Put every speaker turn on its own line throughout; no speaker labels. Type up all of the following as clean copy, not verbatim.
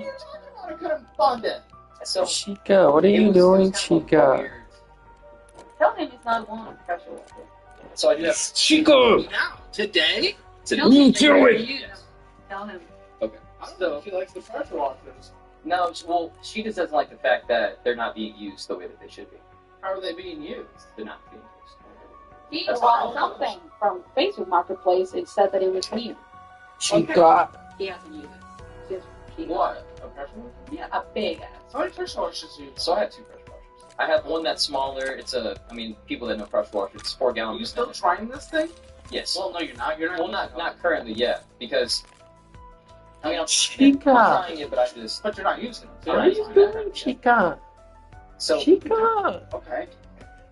What are you talking about? I couldn't fund it. So
Chica, what are you doing, Chica?
Tell him he's not one professional.
So I do have
Chica!
now today.
Me do it!
Tell him.
Okay. I don't know if he likes the pressure washers.
No, well, she just doesn't like the fact that they're not being used the way that they should be.
How are they being used?
They're not being used.
He bought something from Facebook Marketplace and said that it was new.
Chica!
He hasn't used it. Just
What? A pressure washer?
Yeah, a big ass.
How many pressure washers do you?
So I have 2 pressure washers. I have one that's smaller. It's people that know pressure washer, it's 4 gallons.
Are you still trying this thing?
Yes.
Well, no, you're not. You're not.
Well, not currently yet, because I'm
Chica!
trying it, but I just.
But you're not using it.
What are you doing, Chica?
So.
Chica!
Okay.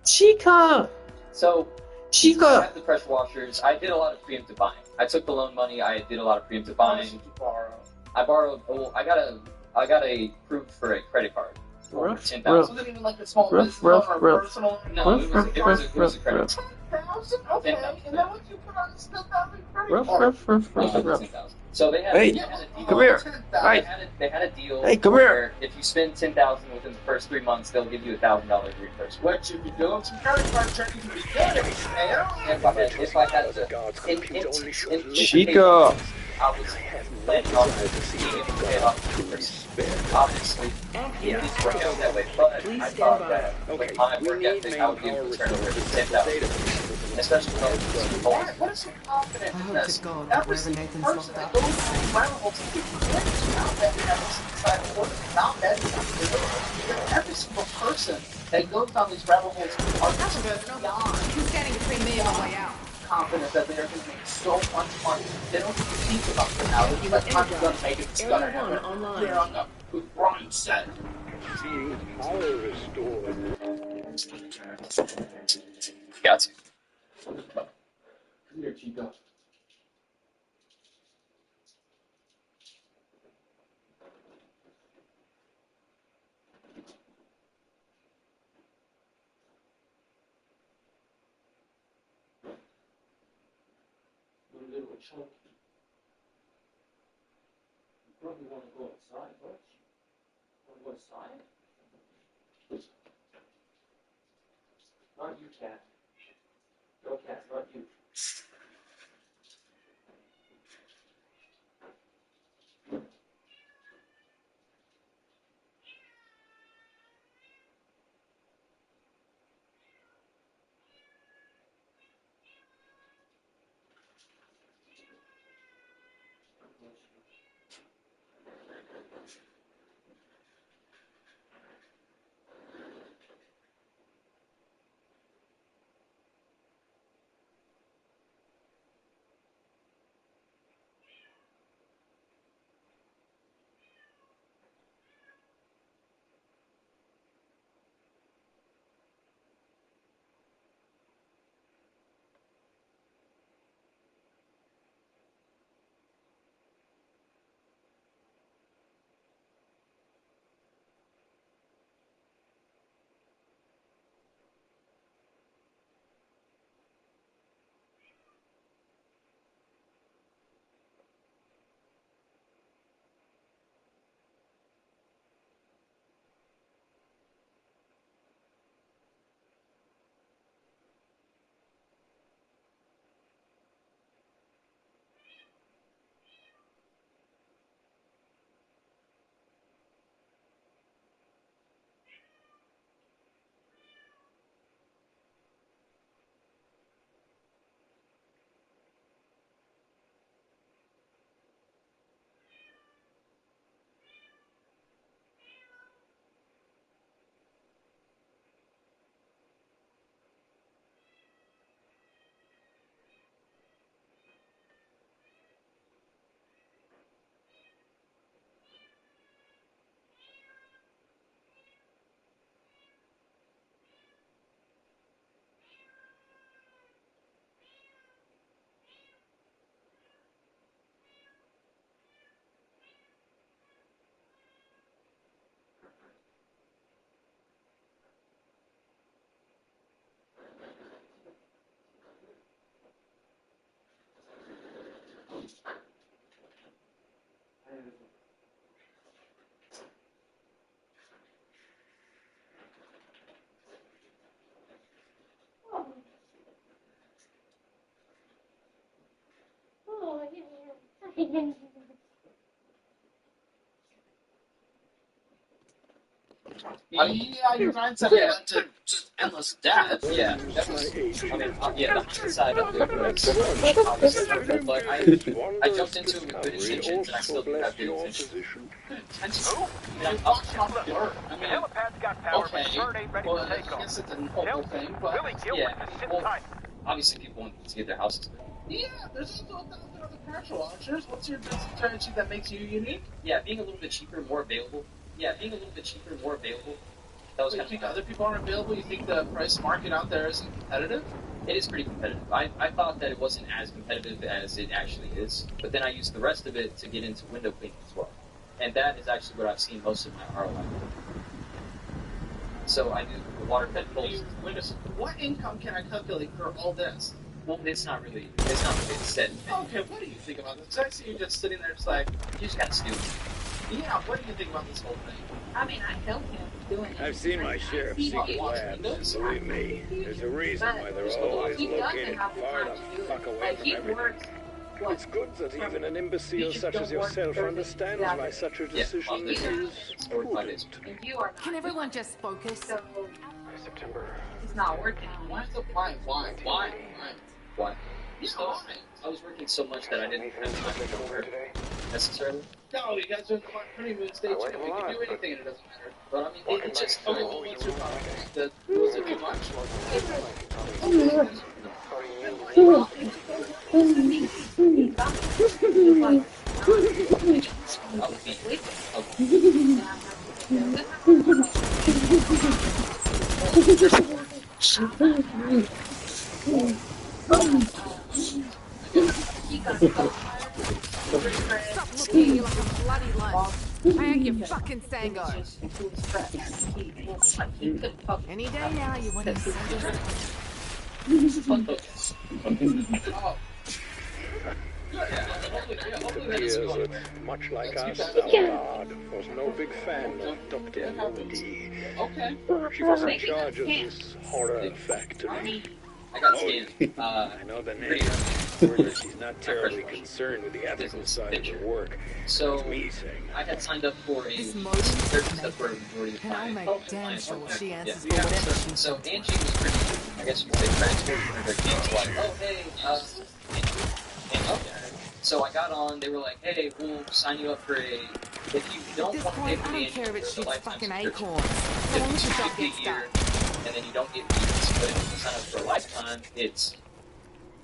Chica!
So. I
Chica!
have the pressure washers. I did a lot of preemptive buying. I took the loan money. I did a lot of preemptive
How much
buying.
did you borrow?
I borrowed. Well, I got a proof for a credit card.
Rough,
$10,000.
rough.
Wasn't even like a small
Rough,
business
rough,
loan or
rough.
personal.
No, it was a credit card.
10,000. Okay. And then what you put on this 10,000 credit
Rough,
card?
rough, rough, rough, rough.
10,000. So they had,
Hey,
they had a deal.
come here.
10,000.
Hey.
They had a deal.
Hey, come here.
Where if you spend 10,000 within the first 3 months, they'll give you $1,000 reimbursement.
What you be doing? Some credit card checking to be good.
If I had to,
Chica!
I was planning on pay it off obviously, it didn't work out that way, but I thought that with my work ethic, I would be able to turn over 10,000. Especially when I was
Why? What is so confident in this? Every single person that goes to these rabbit holes to get is not bad at every single side of work. Not bad enough. Every single person that goes down these rabbit holes are just beyond.
He's getting between me and my way out.
Confident that they're going to make so much money. They don't even think about it now. They're like, I'm going to make it. It's going to happen. They're on the grind set.
got to.
Come here, Chico. Little chunky. You probably want to go outside, don't you? Want to go outside? Not you, cat. No, cat, not you. Yeah, your mindset led to just endless death.
Yeah, that was. I mean, yeah, the hindsight of it was obviously hurtful, but I jumped into it with good intentions, and I still do have good intentions.
Good intentions. You watched off Blur. I mean, okay, well, I guess it's an awful thing, but
Yeah, well, obviously people want to get their houses built.
yeah, there's also other commercial options. What's your business strategy that makes you unique?
Yeah, being a little bit cheaper and more available. That was
You
kind
think
of.
other people aren't available? You think the price market out there isn't competitive?
It is pretty competitive. I thought that it wasn't as competitive as it actually is, but then I used the rest of it to get into window cleaning as well. And that is actually what I've seen most of my ROI. So I do the water fed pulls.
What income can I calculate for all this?
Well, it's not really set.
Okay, what do you think about this? 'Cause I see you just sitting there, just like,
You just gotta steal.
yeah, what do you think about this whole thing?
I mean, I helped him doing it.
I've seen my share of secret labs. Believe me, there's a reason why they're always
He doesn't
located
have the
far
time
the
to do
fuck
it.
away
Like,
from
he
everything.
works, what,
It's good that even an imbecile such as yourself understands why such a decision is
Or 5 days.
prudent.
and you are not.
Can everyone just focus?
So,
September.
it's not working.
Why? Why?
Why?
Yeah,
So,
why?
I was working so much that I didn't have time to go work necessarily.
No, you guys are in the honeymoon stage. You can do anything and it doesn't matter.
But I mean, it just.
Okay, well, what's your problem? Was it too much?
Stop looking at you like a bloody lunch. I ain't your fucking Sango. Any day now, you want to send us.
Oh.
It appears that, much like us, our guard was no big fan of Dr. Moody.
Okay.
She was in charge of this horror factory.
I got scammed.
I know the name. Word that she's not terribly concerned with the ethical side of her work.
So,
That's me saying that.
I had signed up for a
This motive
certain stuff for a majority of
And I'll
my
make damn sure she answers
Yeah.
for whatever she
So Angie was pretty, I guess you could say, transported from her kids, like, oh, hey, Angie. Okay. So I got on, they were like, hey, we'll sign you up for a, if you
At
don't
this
want to pay
point,
for
I
the
don't care if it
Angie,
shoots
lifetime
fucking
subscription,
acorns. As long as the job
$50
gets
a year,
done.
and then you don't get fees, but if you sign up for a lifetime, it's,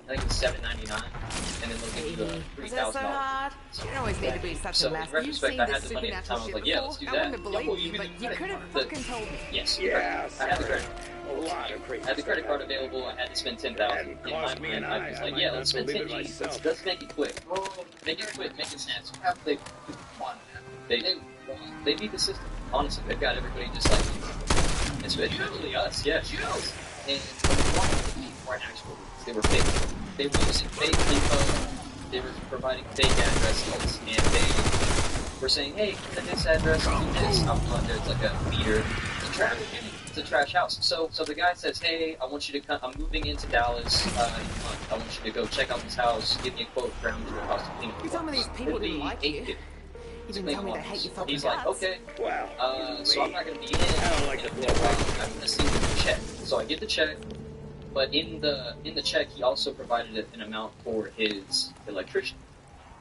I think it's $7.99, and then they'll give you a
Is that so
$3,000.
hard? You don't always need to be such
So
a
in
master. You've
retrospect,
seen
I
this
had the money at the time.
supernatural
I was
shit
like, yeah,
before.
let's do
I
that.
wouldn't have believed you, but you could have fucking told me.
Yes.
Yes,
I had the credit.
a lot of crazy
I had the credit
stuff
card
happened.
available. I had to spend $10,000.
Hadn't
In my
cost me
mind,
an
I
eye.
was
I
like,
might
yeah,
not
let's spend
believe
10
it
G's.
myself.
Let's make it quick.
Well,
Make it quick. Make it snazzy.
have they won?
They beat the system. Honestly, they've got everybody just like it's literally us. Yeah. And they weren't actual leads. They were fake. They were using fake info. They were providing fake addresses, and they were saying, "Hey, come to this address, do this." Out front, there's like a meter. It's a trash house. So the guy says, "Hey, I want you to come. I'm moving into Dallas in a month. I want you to go check out this house. Give me a quote for how much it will cost to clean it."
You told me these people
It'll be
didn't like you.
$8.50
You
to
didn't
clean
tell me
the
they hate you
walls.
fucking
He's like,
guts.
"Okay."
Wow.
So I'm not going to be in
I don't like
in a
to
bit of
blow
time.
my
I'm going to send him the check. So I get the check, but in the check he also provided an amount for his electrician.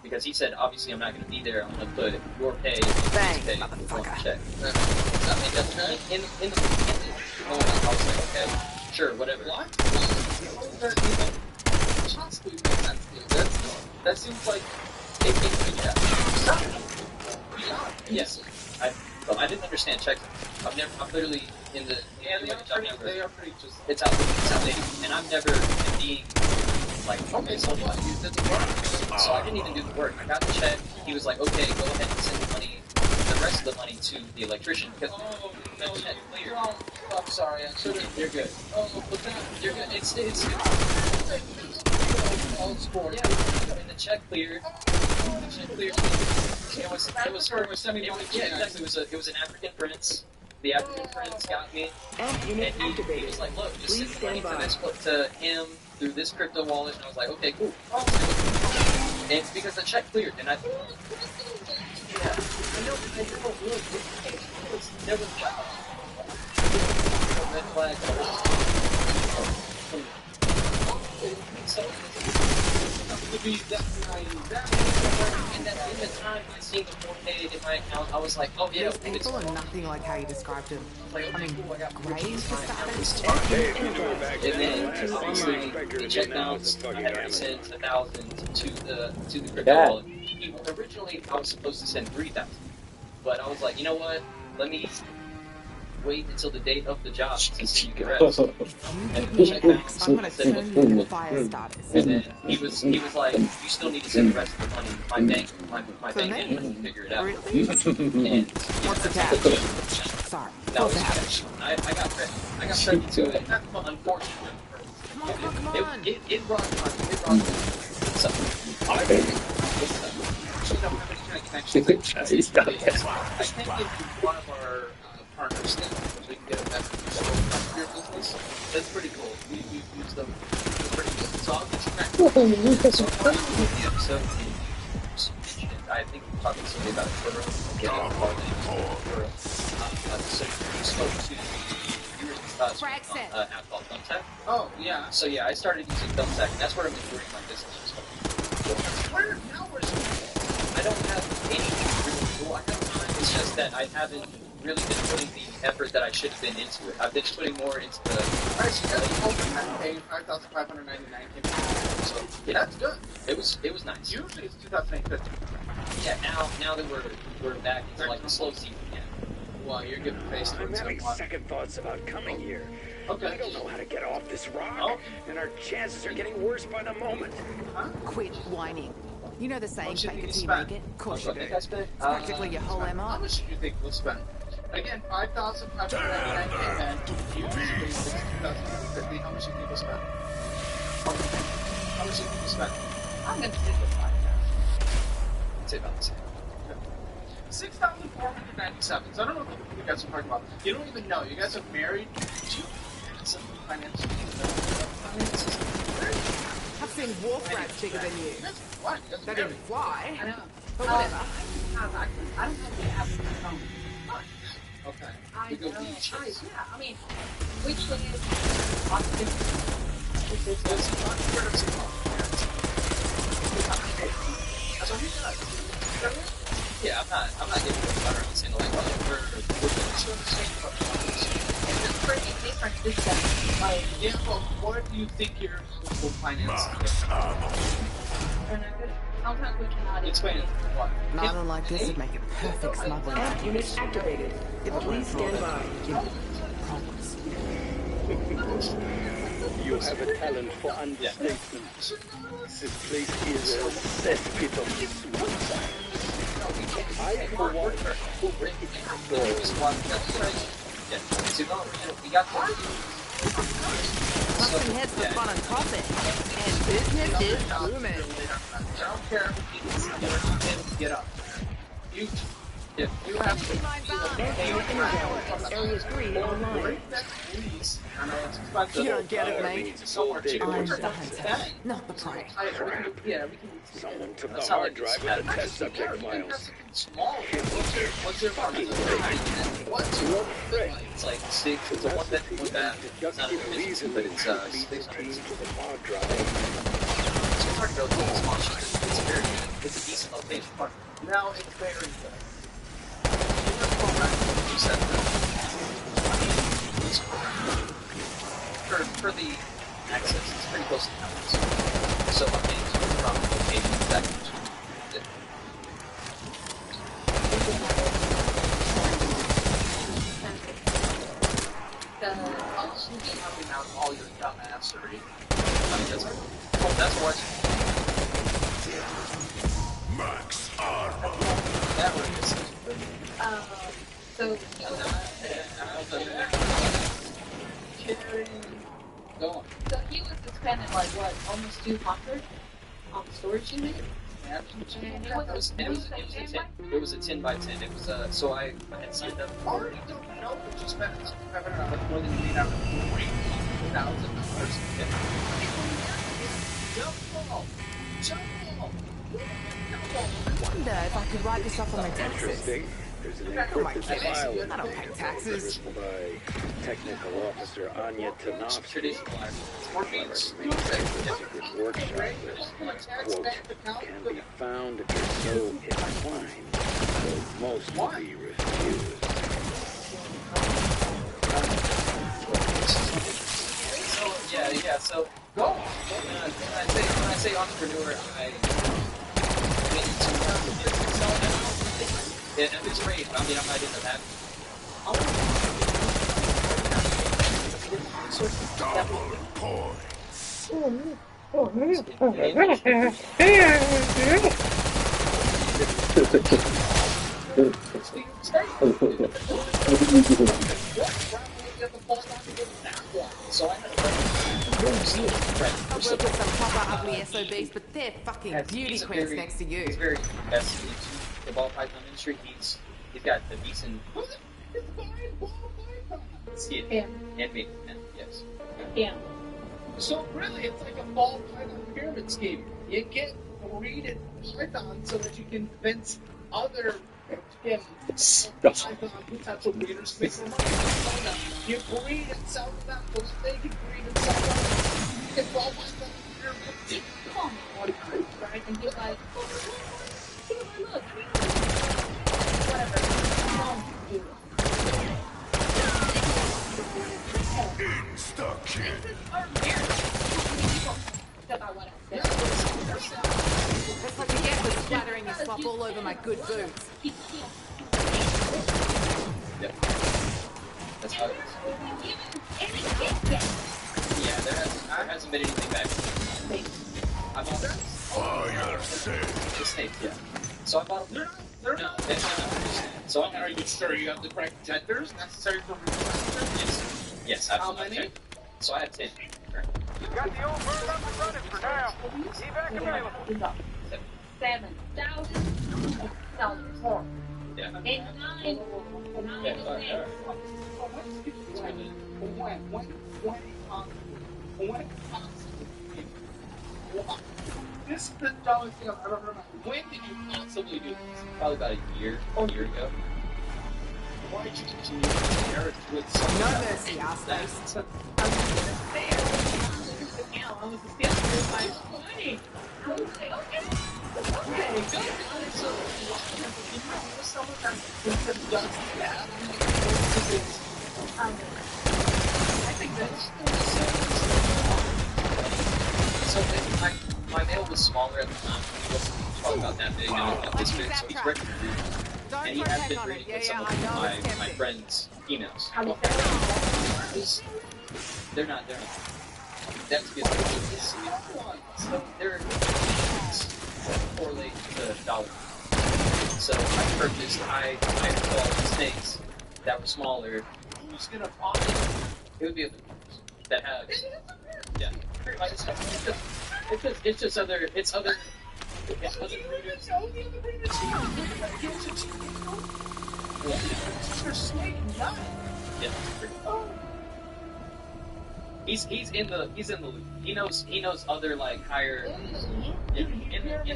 Because he said, obviously I'm not going to be there, I'm going to put your pay and
Bang,
his pay on the
motherfucker.
check. I mean, that's in the moment, I was like, okay, sure, whatever.
What? Possibly make sense, dude. That seems like
Yes. I didn't understand checks. I'm literally in the
they are pretty just.
it's outdated, and I'm never being like
Okay, so what? You did the work.
So I didn't even do the work. I got the check. He was like, okay, go ahead and send the rest of the money to the electrician because
Oh,
the
no,
check cleared.
oh, I'm sorry. I should have.
You're good.
Oh, but that.
You're good. It's
Old sport.
yeah. And the check cleared. The check cleared. It was an African prince. The African prince got me, and he was like, look, just send the money to him through this crypto wallet, and I was like, okay, cool. And because the check cleared, and I yeah, I know, look, it's never red flag. And then in the time I seen the 4K in my account, I was like, oh yeah,
These people are nothing like how you described them. I mean, grave for starters.
And then obviously the check bounce, I had already sent 1,000 to the crypto wallet. Originally I was supposed to send 3,000, but I was like, you know what? Let me wait until the date of the job to see the rest. And the check bounce,
I'm gonna turn you into fire starters.
and then he was like, you still need to send the rest of the money. My bank didn't figure it out.
Really?
And
What's the catch? Sorry.
that was I got ready to it. Unfortunately,
Come on.
it brought me. So I can't give you one of our partners things so we can get a message from your business. That's pretty cool. We use them. They're pretty good. So I'll get you back. So the episode, I think we talked to somebody about Twitter. So you spoke to an app called Thumbtack.
Oh, yeah.
So yeah, I started using Thumbtack, and that's where I've been doing my business. I don't have anything really cool. I have time. It's just that I haven't really been putting the effort that I should have been into it. I've been putting more into the.
Alright, so you guys ultimate paid $5,599. So yeah, that's good.
It was nice.
Usually it's $2,850.
Yeah, now that we're back into like the slow season again.
Well, you're giving face to
I'm
it.
having second thoughts about coming here.
Okay.
I don't know how to get off this rock,
Oh.
and our chances are getting worse by the moment.
Quit whining. You know the saying,
Much did
fake
you
it till you
spend?
make it? Of course
I
you do.
think I
It's
spent
practically your whole
How
MO.
much do you think we'll spend? Again, $5,599 and usually it's $2,250. How much do you think we'll spend? How much do you think we'll spend?
I'm gonna stick with 5,000.
I'd say about the same.
6,497. So I don't know what you guys are talking about. You don't even know. You guys are married to some financial finances.
I've seen wolf rats bigger than you.
What? You guys
They
are
didn't
married.
fly.
I know.
But whatever.
I don't have the app on my phone.
Okay.
I
We go
know.
beaches.
I mean, which thing is lots of different.
It's not fair to say, that's what he does.
Yeah, I'm not getting it. I'm not saying like, oh, we're
It's pretty different this time. Like,
yeah, well, what do you think your will finance?
they're not good. Sometimes we cannot
Explain it. What?
An like this would make it perfect smuggling.
Unit activated. Please stand by.
Progress.
You have a talent for understatement. This place is a cesspit of suicide. I, for one,
we got
Busting heads for fun and profit. And business is booming.
I don't care if you get up. You have to
Area 3 online.
break that lease. I know it's expensive.
You don't get it, mate.
Somewhere cheaper.
I'm the hunter, not the prey.
Yeah, we can.
someone took the
That's how
hard
it
drive
is.
with the test subject files.
Small. What's your fucking What's
What threat?
It's like six. It's a one that
Just
not
give
a
reason
but
to
it's
complete the
600.
team
It's
to the hard drive.
hard to go to the small shit. It's very good. It's a decent location.
Now it's very good. You said that.
For the access, it's pretty close to the house. So my name's from location seconds.
Having out all your dumbassery.
I mean, that's what.
Max armor.
That one is
so,
Go on.
so he was spending like what, almost 200 on storage unit?
It was a 10 by 10. It was so I had signed up.
Already don't know that you spent $500 more than you need out of $3,000. Double.
Wonder if I could write this off on my taxes.
Interesting. There's an
Who am I
encrypted
kidding?
file
I don't pay taxes.
written by Technical Officer Anya Tanofsky.
Traditional
Secret workshop that, quote, can be found if you're so inclined, though most will be refused.
Yeah, so go. When I say entrepreneur, I mean and it's great. I mean, I'm not into that.
Double points.
So I
I've worked with some proper ugly SOBs, but they're fucking beauty queens next to you.
He's very best into the ball python industry. He's got a decent.
Yeah.
And me, yes.
Yeah.
So really, it's like a ball python pyramid scheme. You get breeded python so that you can convince other python potential breeders to make some money. You breed and sell to them so that they can breed and sell to them. You get ball python pyramid.
Right? And get like, look, whatever. Do it.
Insta-kill.
That's what you get for splattering your slop all over my good boots.
Yep. That's how it is. Yeah, there hasn't been anything back. I bought
Fire sale.
the snake, yeah. So I bought them. They're not. So
Are you sure you have the correct genders necessary for reproduction?
yes,
How
absolutely.
many?
So I have 10.
Got the old bird up and running for now. Evac available.
$7,000 more.
Yeah.
And nine is
This is the dumbest thing I've ever heard. When did you possibly do this?
Probably about a year ago.
Why did you continue to inherit with someone
No
else?
mercy, ass face.
I was still like 20. I was like, okay.
Okay, good. So, someone that does that, I think that's
So my mail was smaller at the time. He wasn't probably about that big. Now he's about this big. So he's ready to breed.
Don't
And he
put
has
heck
been
on it.
breeding
Yeah,
with some
I
of
know it's
my
tempting.
friends' females. They're not. That's good. So they're correlate to dollar. So I purchased high quality snakes that were smaller.
who's gonna buy it.
It would be other ones that have. Yeah. It's just other. It's other breeders.
They're snake nut.
Yeah. He's in the loop. He knows other like higher.
He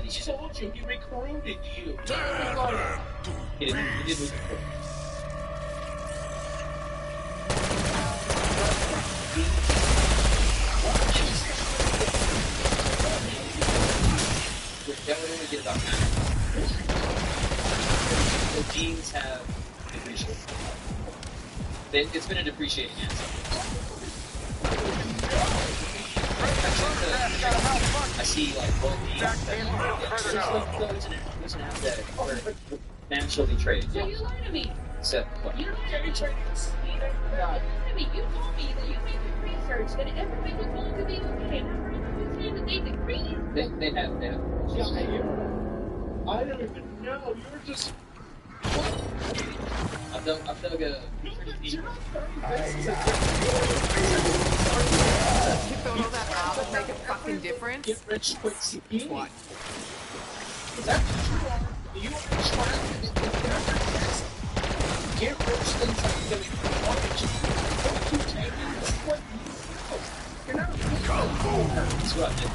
told you, he recruited you.
He did lose. That would only get about 9. The genes have depreciated. It's been a depreciating asset. I see like both genes there's an app that are naturally traded.
So you lied to me.
So what?
You lied to me. You told me that you made the research that everything was going to be okay. And I heard you saying that they agreed.
They have.
Yeah, I don't even know. You're just.
I've dug a pretty deep.
You're not
You thought all that art would make a fucking difference?
Get rich quick scheme.
What?
That's what you are. You are trying to get rich then try to get a mortgage. Don't you take what you know? You're not
That's what I did.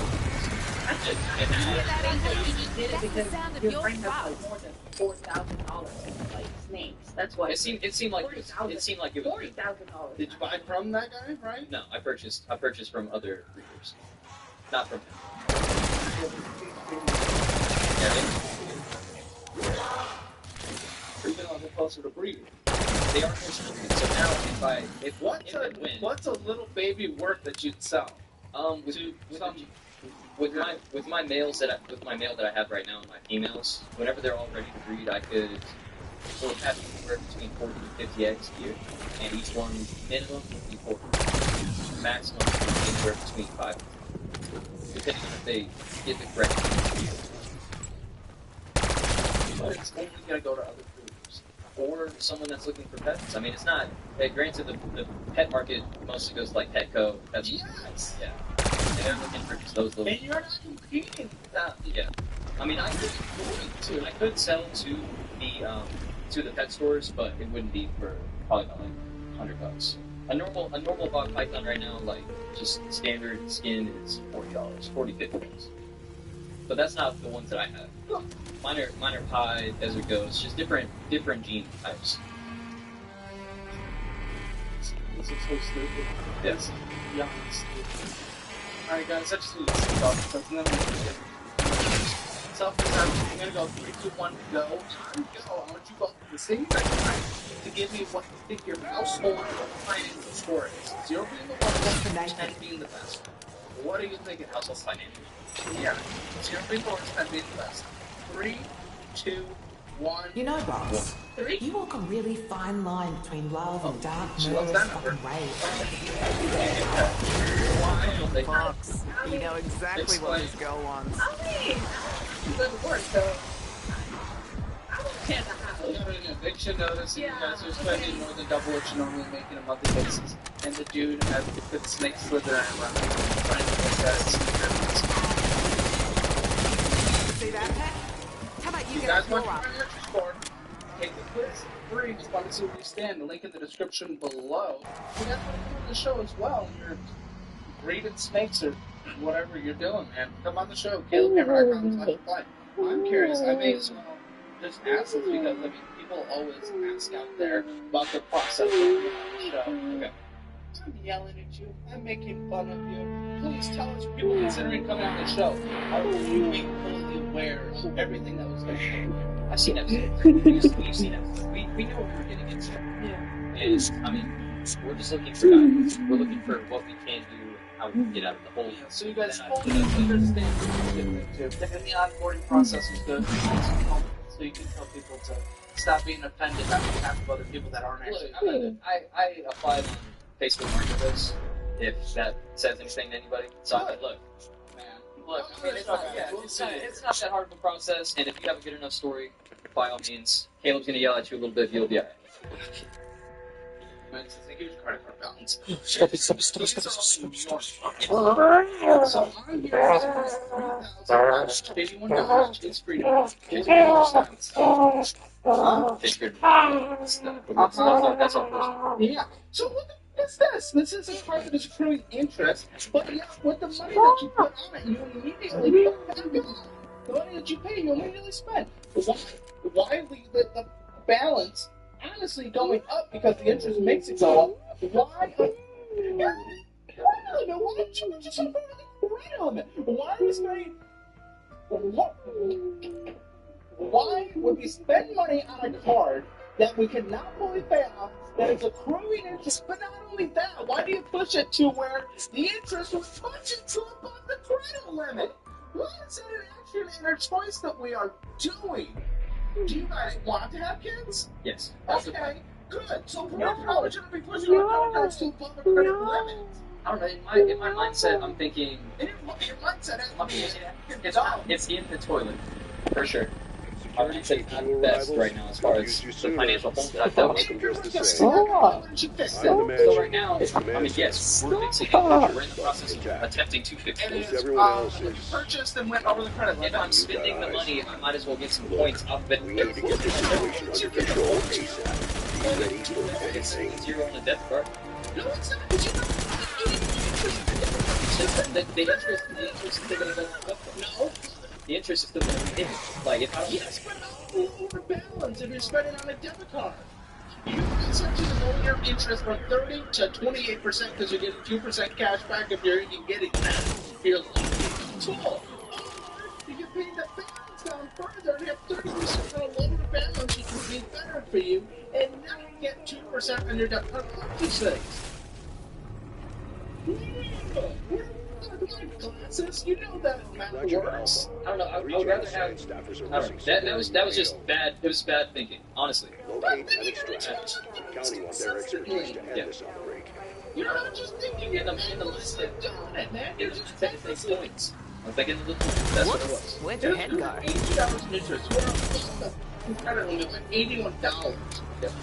And
he just did it
That's the
because
sound of
your
your
friend has
spouse.
like more than $4,000 in like snakes. That's why
It seemed like it was
$40,000.
Did you buy from that guy, right?
No, I purchased from other breeders, not from him. Yeah,
Or you know, they're closer to breeding.
they are more stupid. So now if
What's
I win,
a little baby worth that you'd sell?
with my males that I have right now and my females, whenever they're all ready to breed, I could have anywhere between 40 to 50 eggs a year, and each one minimum would be 40. Maximum would be anywhere between 5 to 10, depending on if they get the correct.
But it's only gonna go to other breeders.
Or someone that's looking for pets. I mean, it's not. Granted, the pet market mostly goes like Petco. That's
Yes.
yeah. And they're looking for just those little.
And you're not competing with that.
Yeah. I mean, I could sell to the pet stores, but it wouldn't be for probably about like $100. A normal bog python right now, like just standard skin, is $40, $50. But that's not the ones that I have. Mine are pie, desert ghost, just different gene types.
This is so stupid.
Yes.
Yeah, stupid. Alright guys, I just need to see off because then we can get self-design. I'm gonna go 3, 2, 1, go. Time go. I want you both at the same time to give me what you think your household financial score is. 0 being the worst, 10 being the best. What are you thinking household financial? Yeah. 0 being the worst, 10 being the best. 3, 2, 1.
You know, boss,
3.
you walk a really fine line between love and dark, murderous
that number?
fucking rage.
Fox, you know exactly what this girl wants.
I mean, it doesn't work, so I won't tear the house.
You got an eviction notice, and you guys are spending more than double what you normally make in a monthly basis. And the dude has the snake slither around trying to make that secret.
See that, Pat? How about you
You
get
guys
a
want
score
to
up?
try your score? Take the quiz free. Just want to see where you stand. The link in the description below. You guys want to come on the show as well. You're breeding snakes or whatever you're doing, man. Come on the show. CalebCamera.com/play. I'm curious. I may as well just ask this because I mean, people always ask out there about the process of being on the show. Okay. I'm yelling at you. I'm making fun of you. Please tell us, people considering coming on the show, how will you be fully aware of everything that was going on?
I've seen episodes. We've seen episodes. We knew what we were getting into.
Yeah.
And I mean, we're just looking for guidance. We're looking for what we can do, how we can get out of the hole.
So you guys fully understand what you're getting into. And the onboarding process is good. So you can tell people to stop being offended on behalf of other people that aren't actually offended.
I applied on Facebook Marketplace, if that says anything to anybody. So I look,
Look,
I mean, it's not that hard of a process, and if you have a good enough story, by all means, Caleb's gonna yell at you a little bit, you'll be alright.
It's a huge credit card balance.
Stop it.
So I'm here $3,000. It's freedom. It's
That's all personal.
yeah. So what the f is this? This is a card that is accruing interest, but yeah, with the money that you put on it, you immediately put back on. The money that you pay, you immediately spend. Why leave the balance honestly going up because the interest makes it go up? Why? Why don't you just put on it? Why are we spending? Why would we spend money on a card that we cannot fully pay off, that is accruing interest? But not only that, why do you push it to where the interest will push it to above the credit limit? Why is that an action and a choice that we are doing? Do you guys want to have kids?
Yes.
Okay, good. So we're probably going to be pushing our numbers to above the credit limit.
I don't know, in my mindset, I'm thinking,
In your mindset,
it's in the toilet, for sure. Our mindset's not the best right now as far as the financial hole that goes. So right now, I mean, yes, we're fixing it. We're in the process of attempting to fix it.
Purchased and went over the credit limit.
If I'm spending the money, I might as well get some points off of it.
We need to get this situation under control ASAP. Be ready for
It's
anything.
0 on the debit card.
No, it's not. But you know,
The interest is bigger than the
no.
the interest is still going to be hidden. Like, if I
Yes, but not over balance if you're spending on a debit card. You essentially lower your interest from 30 to 28% because you get 2% cash back if you're even getting that. You're lucky. So, or you can pay the balance down further and have 30% on a lower balance, which would be better for you, and now you get 2% on your debit card purchases. Classes, you know that math works.
I don't know. I would rather have. I don't know. That was just bad. It was bad thinking, honestly.
Locate and extract. Counting on their expertise to end this outbreak.
You're not just thinking in the list of doing it, man. You're just taking
points. I'm thinking of the points. That's what it was.
Where'd your head go?
$80 in interest. You're credit limit like $81.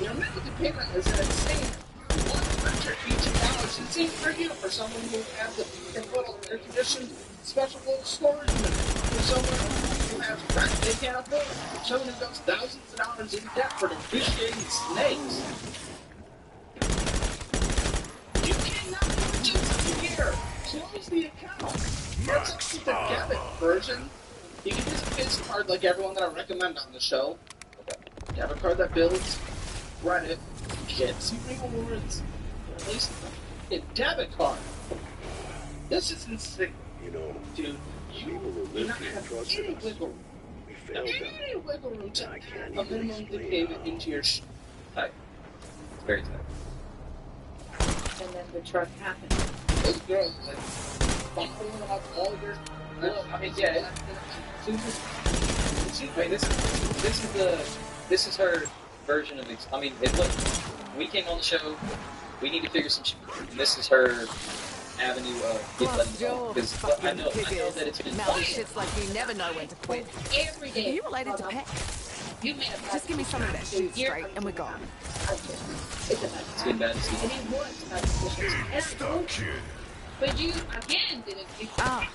Your monthly payment is insane. $118. It seems for you for someone who has a little air conditioned special little storage unit. For someone who has rent they can't afford. For someone who goes thousands of dollars in debt for depreciating snakes. You cannot do this here. Close the account. That's the debit version. You can just pay a card like everyone that I recommend on the show. Debit card that builds credit, gets you rewards, at least a debit card. This is insane.
You know,
dude, you do not have any wiggle room.
we failed them.
Any wiggle room to
I can't
a
even
minimum
explain
payment into your
Tight. It's very tight.
And then the truck happened.
This girl like following up all your. Well, I mean, yeah.
Wait, this is her version of. I mean, look, we came on the show. We need to figure some shit. And this is her avenue of letting go. Because I know that it's been
Now this shit's like you never know when to quit.
Every day.
Are you related to Peck?
You made a
Just give me some of that shoot straight and we're gone.
It's been bad to see.
And he was about to and I told you. But you, again, didn't.
Ah,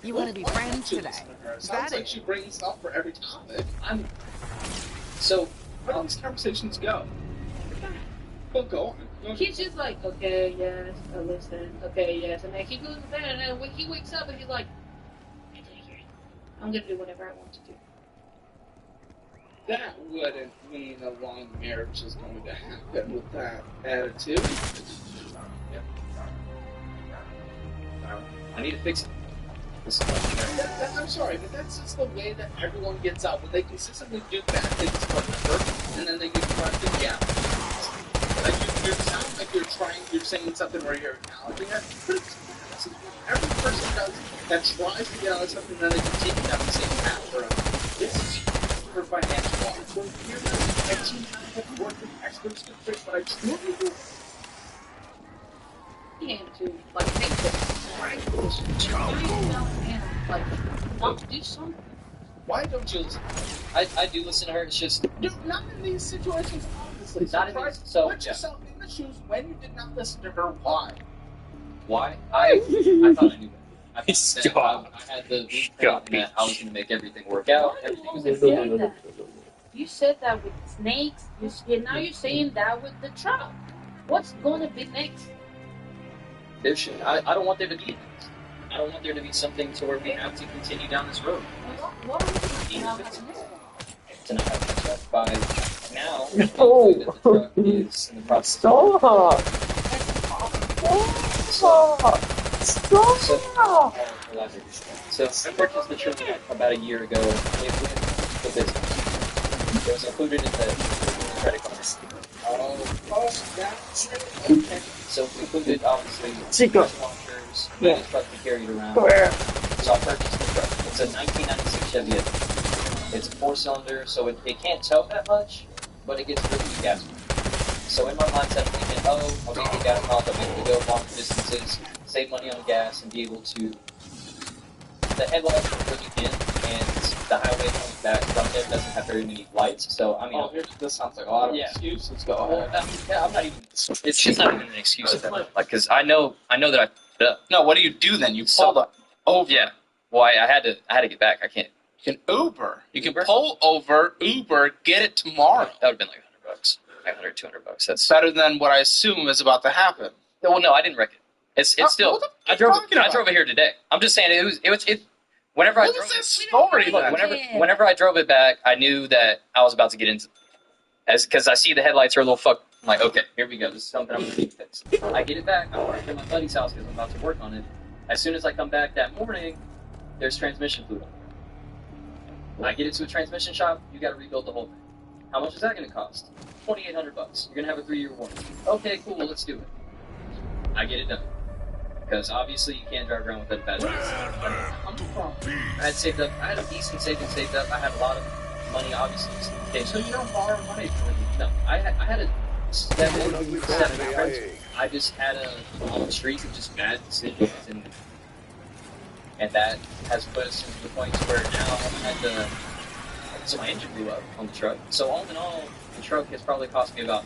you want to be friends today? Is
Sounds
that
like
it?
she brings up for every topic.
So,
Where do these conversations go? Well, go on.
He's just like, okay, yes, I listen, okay, yes, and then he goes to bed, and then when he wakes up, and he's like, I didn't hear it. I'm gonna do whatever I want to do.
That wouldn't mean a long marriage is going to happen with that attitude.
I need to fix it.
I'm sorry, but that's just the way that everyone gets out. When they consistently do bad things forever, and then they get corrected, yeah. Like you sound like you're saying something where you're acknowledging it, but it's every person does that tries to get out of something, then they continue down the same path forever. This is for financial law. So here, I teach how to work with experts to fix what I truly do.
And to, like, take this, right? Like, want to do something.
Why don't you listen?
I do listen to her. It's just
Dude, not in these situations, obviously.
Not in these- so,
put
yeah.
yourself in the shoes when you did not listen to her. Why?
why I thought I knew that. I thought that I had the blueprint that I was going to make everything work out. Everything was
Say that. You said that with snakes. Now you're saying that with the truck. What's going to be next?
There should. I don't want there to be. I don't want there to be something to where we have to continue down this road.
What are you doing?
To not have to truck by now. No. That the truck is in the process.
Stop!
So I purchased the truck about a year ago. It went for business. It was included in the credit cards.
That's okay.
So it included obviously
Chico.
launchers,
Yeah.
the truck to carry it around.
Where?
So I purchased the truck. It's a 1996 Chevy. It's a 4-cylinder, so it can't tow that much, but it gets really good gas mileage. So in my mindset, I'm thinking, I'll get the gas mileage, I'll be able to go long distances, save money on gas, and be able to. The headlights are really dim, and the highway coming back from there doesn't have very many lights. So I mean,
This sounds like a lot of excuses. Go ahead.
yeah, I'm not even. It's just not even an excuse at that point. Like, because I know that I put up.
No, what do you do then? You pulled up over.
Yeah. Well, I had to get back. I can't.
You can Uber. You can
Uber?
pull over, Uber, get it tomorrow.
That would have been like $100, $500, $200. That's
Better than what I assume is about to happen.
well, no, I didn't wreck it. It's still.
What the
I
fuck are you
drove.
talking
I
about?
drove it here today. I'm just saying it was.
Whenever I
What
drove
was this story?
look, whenever I drove it back, I knew that I was about to get into because I see the headlights are a little fucked. I'm like, okay, here we go. This is something I'm gonna need to fix. I get it back. I park at my buddy's house because I'm about to work on it. As soon as I come back that morning, there's transmission fluid on it. I get it to a transmission shop. You got to rebuild the whole thing. How much is that going to cost? $2,800. You're gonna have a 3-year warranty. Okay, cool. Let's do it. I get it done. Because obviously you can't drive around with that battery. I had saved up. I had a decent savings saved up. I had a lot of money, obviously.
So you don't borrow money from me?
No, I had a 7 friends. I just had a long streak of just bad decisions, and that has put us into the point where now I had to. So my engine blew up on the truck. So all in all, the truck has probably cost me about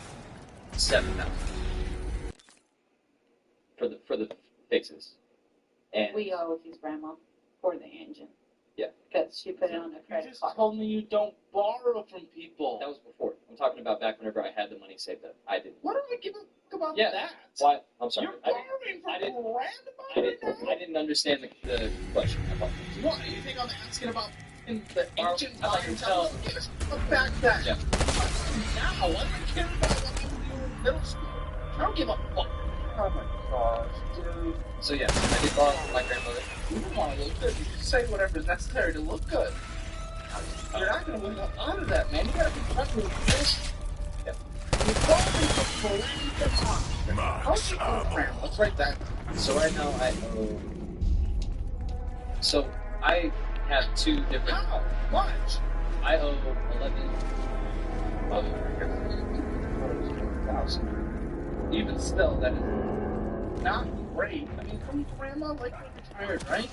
$7,000 for the fixes. And
We owe his grandma for the engine.
Yeah.
Because she put it on a
You
credit
just
card.
told me you don't borrow from people.
that was before. I'm talking about back whenever I had the money saved up. I didn't.
What do I give a fuck about
Yeah.
that?
Why? I'm sorry.
You're
I
borrowing from
I didn't-
random
I didn't understand the question. I apologize.
What? You think I'm asking about in the ancient
I thought you
times?
were telling-
Give us back then.
Yeah.
Now, I don't care about what you do in middle school. I don't give a fuck. Oh my gosh, dude.
So yeah, I did borrow from my grandmother.
You don't want to look good. You just say whatever's necessary to look good. You're not going to win out of that, man. You got to be comfortable with this.
Yeah.
You're borrowing from random. How's your program? Let's write that.
So right now I owe. So I have 2 different.
How much?
I owe 11.
Even still, that is not great. I mean, come grandma like you're retired, right?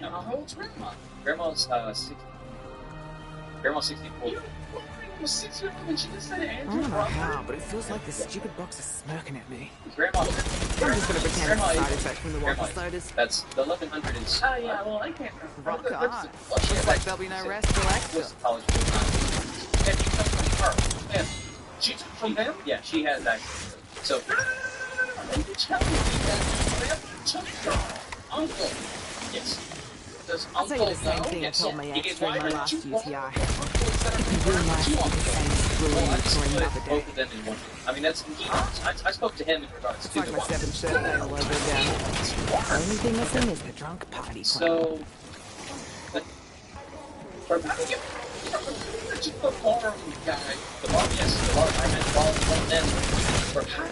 No.
How old's grandma?
Grandma's 60. Grandma's 64.
You was 6 years old and she just said
I
Andrew
don't know how,
Robert.
but it feels like this stupid box is smirking at me.
Grandma.
I'm just gonna pretend it's a side effect from the
Grandma.
water sodas.
That's the 1100 is.
Oh, yeah, well, I can't
Rock
remember.
on. Looks like there'll be no rest till
Was
extra.
college.
And you come from her. And she took from him?
Yeah, she has access. So
No. You tell me that grandma took your uncle.
yes.
Does
I'll tell you
uncle
the same
know?
thing I
Yes.
told my
He
ex
gets
during my
Why
last
didn't you
UTI.
borrow your uncle instead of
It'd be
your
nice
two
if
uncles?
this ends
Well, I
ruined
just
for
put
another day.
both of them in one. I mean, that's. I spoke to him in regards
It's
to
like
the
my
water.
7th birthday all over again. The only thing missing is the drunk party plan.
So, but for
How do you just the borrowing guy?
the bar, yes, the bar. I had borrowed from them for
How?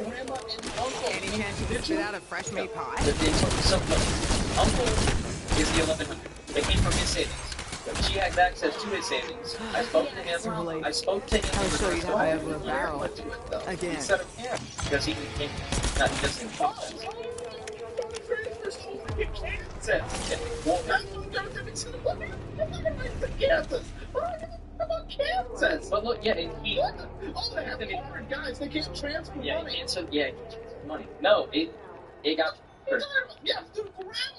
Grandma and uncle.
Any chance you could spit out a fresh meat pie?
so uncle is the 1100. It came from his savings. She has access to his savings. I spoke to him.
Really?
I spoke to him.
I was sure you'd have
Why?
me over a barrel. Again.
Instead of him.
Because he came. Not he doesn't.
Kansas. Well, that's what Kansas. About Kansas.
But look, yeah, he.
All they have is 100 guys. They can't transfer
Yeah,
money.
and so yeah, money. No, it got.
Yeah, to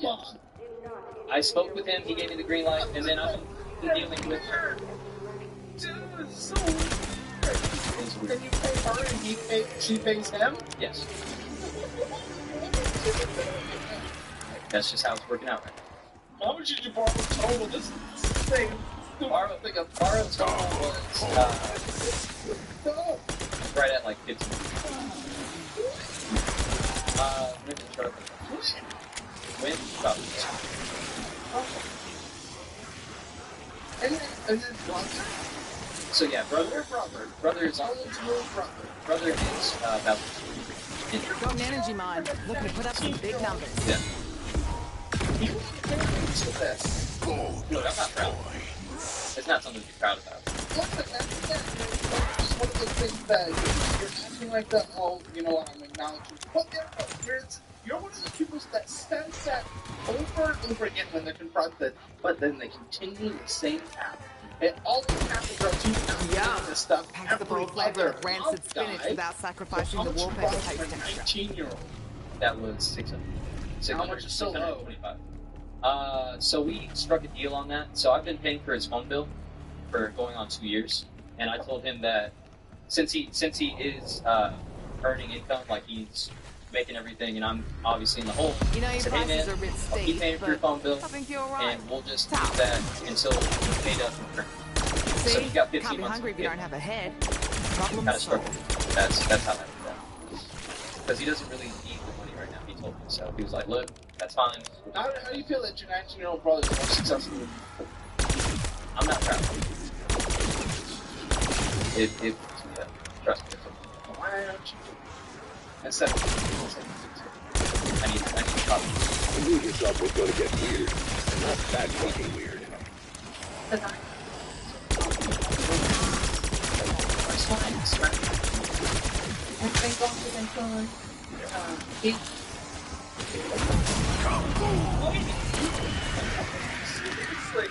grandma.
I spoke with him. He gave me the green light, and then I've been dealing with her.
Dude, it's so weird. Can you pay her and she pays him?
Yes, that's just how it's working out right now.
How much did you borrow total? This thing.
Borrow total was
No.
right at like 15. When did it start? When? About
And then brother?
So yeah, brother is
How
on.
old's your brother?
Brother is about.
Got an energy mine. Looking to put up some big numbers.
Yeah.
You can't into this.
Look, I'm not proud. It's not something to be proud about.
Look, that's one of the things that you're acting like that. Oh, you know what? I'm acknowledging. But you're one of the people that says that over and over again when they're confronted, but then they continue the same path. It always happens around
Yeah.
this stuff.
Packs the bold flavor of rancid spinach without sacrificing the wallpaper taste texture.
19-year-old.
That was 600.
How much is so low?
625. So we struck a deal on that. So I've been paying for his phone bill for going on 2 years, and I told him that since he is earning income, like he's making everything, and I'm obviously in the hole.
You know,
I
your
said, hey
prices
man,
are a bit
I'll keep
steep,
paying for your phone bill,
I think you're alright.
and we'll just do that until you paid up.
See,
So you got 15
can't be
months
hungry if
to
you
pay.
don't have a head.
Kind
Problem
of
solved.
struggled. That's how that went down. Because he doesn't really need the money right now. He told me so. He was like, look, that's fine.
How do you feel that your 19-year-old brother is more successful than you?
I'm not proud. Yeah, trust me.
Why aren't you? Instead of
I need to talk.
You knew yourself was going to get weird. Not that fucking weird.
Seriously,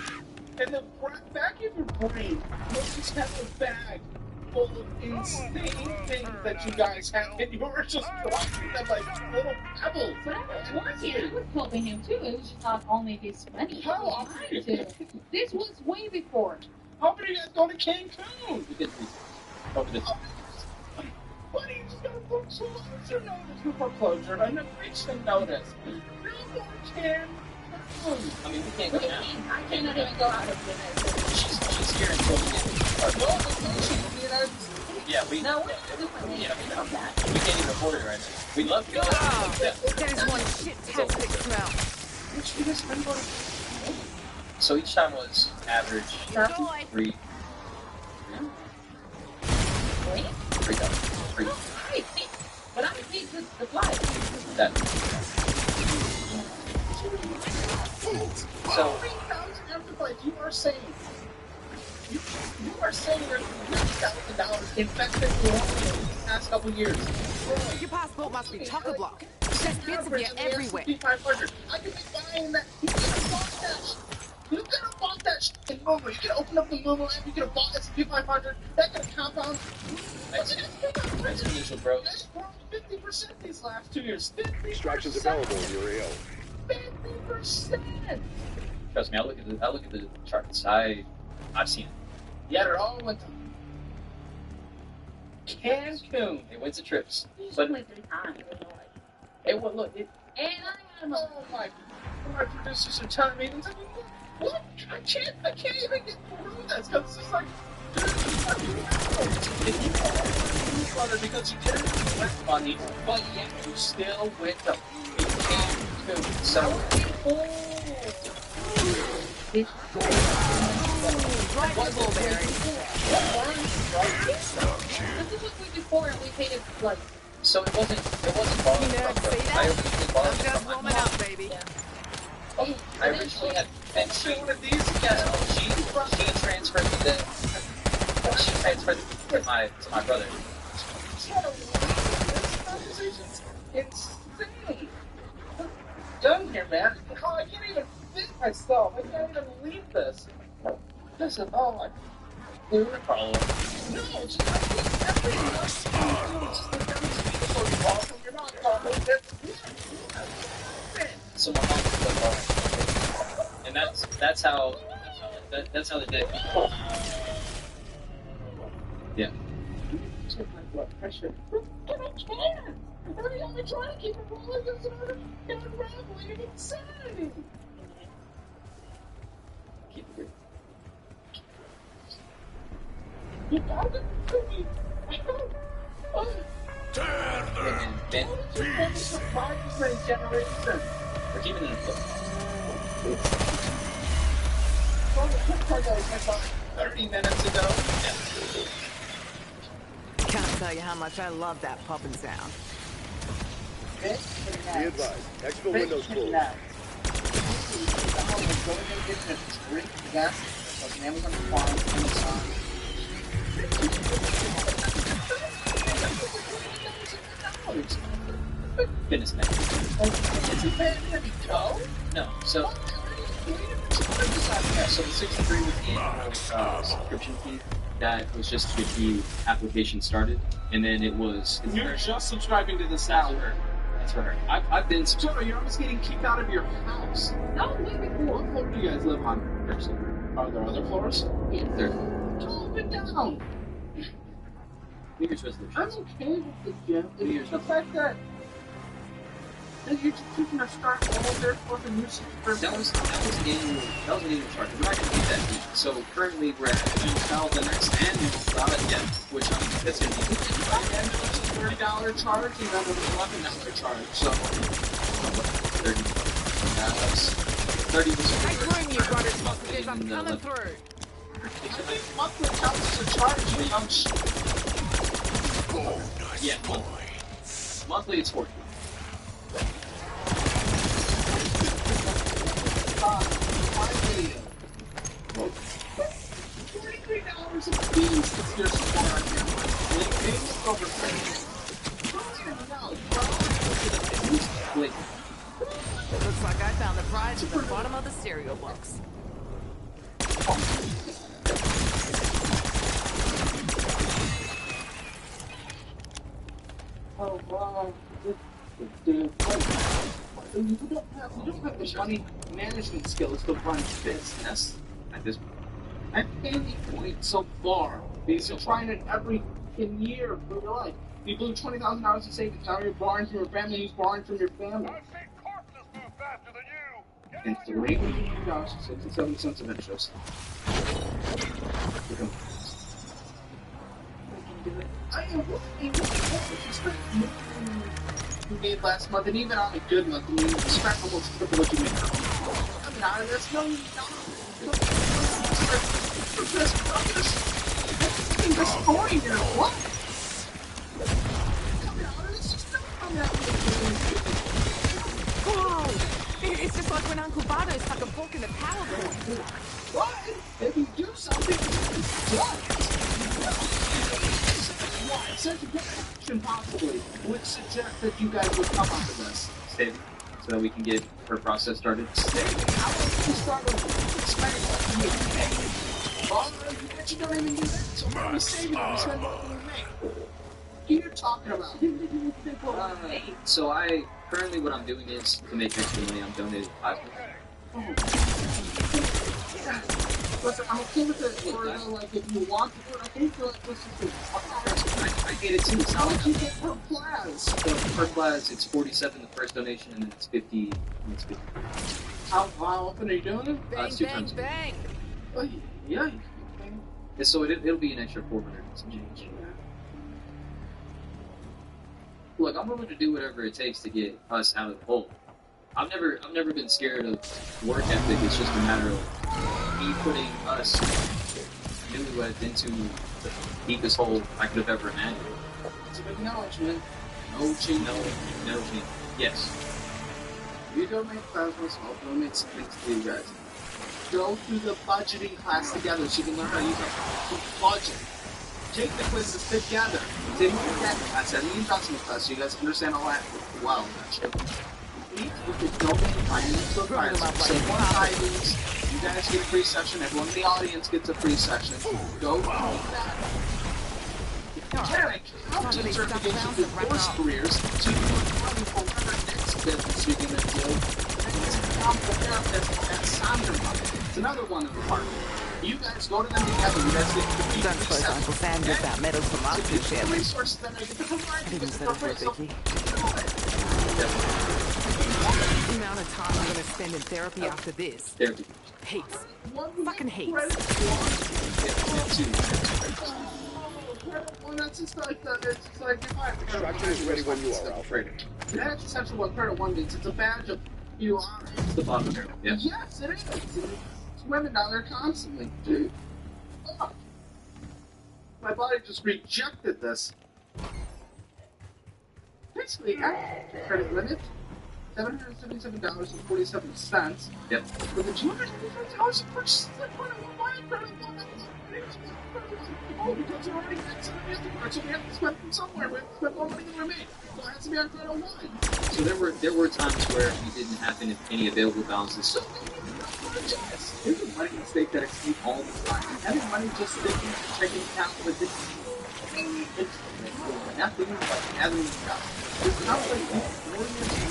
in the back of your brain, you just have a bag full of insane things that you guys have, and you were just dropping them like little pebbles.
But I was working. I was helping him too. It was just not only his money.
How
It was mine too. This was way before.
How many of you guys go to Cancun?
We did over this.
Buddy, you just got a foreclosure notice for foreclosure, and I never reached a notice. No more Cancun.
I mean, we can't
What
go
do you
now.
mean? I cannot even go out of business.
She's here until we get our
No, she's in the United States.
Yeah, we.
No, we're not doing
Yeah,
anything about that.
we can't even afford it right now. We'd love to go.
Oh,
Yeah.
that is one shit-tastic smell.
Which you guys been going?
So each time was average
Enjoy.
three.
Wait.
3,000. Three.
Hey, but I paid the flight.
That. So
3,000 after flight. You are saying you are saying there's $50,000 invested in the past couple years.
Your passport must be chock-a-block. There's bits of you everywhere.
500. I could be buying that. You could have bought that shit. You could have bought that shit in Momo. You could have opened up the Momo app. You could have bought S&P 500. That could have compounded.
exponential growth.
That's grown 50% these last 2 years. 50%.
Extractions available in your AO.
50%.
Trust me, I look at the charts. I've seen it.
Yeah, they're all went to Cancun.
It went to trips.
But
But
3 times.
it would look. It,
And I am
Oh my producers are telling me, what? I can't even get through this because it's just like, dude, if you are because you didn't invest money, but yet you still went to Cancun. So,
Right in the bullberry.
This is what we before and we paid it like.
so it wasn't borrowed
You know,
from her.
see that?
I originally borrowed
I'm
it
just
from my
warming
mom.
up, baby.
Oh,
I originally had, and she transferred to my brother.
Conversation's insane. Done here, man. Oh, I can't even fit myself. I can't even leave this. Listen, oh my.
Follow.
No, it's just like everything else you do. It's just the demonstration awesome. You're not following it.
So my mom was like, and that's how they did. Yeah.
Check my blood pressure. I don't care. I'm trying to keep it rolling because I'm unraveling in insanity.
Keep it.
You got it?
Tear them
Ben,
to pieces.
Generation.
we're keeping it in a book.
30 minutes ago.
Can't tell you how much I love that popping sound.
Be advised, exfil windows closed.
Goodness man. No. So the 63 was the annual subscription fee. That was just to get the application started, and then it was.
You're just subscribing to the
That's
sound.
for her. That's for her. I've been.
Joe, you're almost getting kicked out of your house.
No, way before.
What floor do you guys live on?
First,
Are there other floors?
yeah, third.
Go up and down.
New Year's resolution.
I'm okay with the gym.
New Year's
The fact that You're just keeping a start all their fucking usage for
that was an annual charge. We're not going to do that deep. So currently we're at the next annual which that's going to be
$30 charge, and then there's $11 charge. So
30. 30 was
Hey, groom, you got it, sausages. I'm coming through.
I think monthly counts as a charge,
yeah, monthly it's 40. $43 of fees this year so far. And it pays over
Looks like I found the prize at the bottom of the cereal box.
Oh, wow. You don't have the money management skills to run business
At this point.
at any point so far. Because you're trying it every year of your life. You blew $20,000 in savings. Now you're borrowing from your family. He's borrowing from your family.
I've seen corpses move faster than you.
And $3,067 of interest. You made last month, and even on a good month, you expect almost triple what you made. I mean, out of this, no, you don't. You're destroying your life.
Whoa! It's just like when Uncle Bardo stuck a fork in the power cord.
What? If you do something, it's done. Such a good action possibly would suggest that you guys would come up with this.
Save so that we can get her process started.
Saving, how about you start with spending what you make? Well, you don't even do that. So we're going to save it and spend what you make. What are you talking about?
So currently what I'm doing is to make extra money, I'm donating plasma.
Listen, I'm okay with it, or like if you want to do it, I hate to like this is
I hate it too. It's
how
not
much you get per class?
per class it's 47 the first donation and then it's 50 and it's 50.
How often are you doing it?
Bang,
two
bang,
times.
bang!
Oh, yeah.
Yeah, so it'll be an extra 400 and some change. Look, I'm willing to do whatever it takes to get us out of the hole. I've never been scared of work ethic. It's just a matter of me putting us newlyweds into the deepest hole I could have ever imagined.
It's an acknowledgement. No change.
No change. Yes.
You donate plasmas, I'll donate some things to you guys. Go through the budgeting class together so you can learn how to use a budget. Take the quizzes together. Take the class and the investment class so you guys understand all that well. Each week is donate financial advice. So one IDs, you guys get a free session, everyone in the audience gets a free session. Go through that. Accounting certification for course careers so you can learn for whatever next business you're going to do. And it's another one in the park. You guys go to them together. You guys get the
Don't suppose Uncle Sam gets that medal from us to share with.
resources that make it to provide you
Didn't
this
set up
for
for a
free. So,
biggie. The amount of time I'm going to spend in therapy after this.
Therapy.
Heaps.
what
Fucking heaps.
Well, that's just like it's just like if I
Instruction is ready when you are, Alfred.
That's essentially what credit one means. It's a badge of you are.
It's the bottom barrel. Yes.
Yes, it is. It's women down there constantly, dude. Oh. My body just rejected this. Basically, credit limit $777.47.
Yep.
With a $255 purchase, oh, because you already had some afterwards, so we have to spend from somewhere. We have to spend more money than we made. So it has to be on credit one.
So there were times where we didn't have any available balances.
So here's a money mistake that I see all the time. Having money just sitting in your checking account with it. It's nothing but having it. It's not like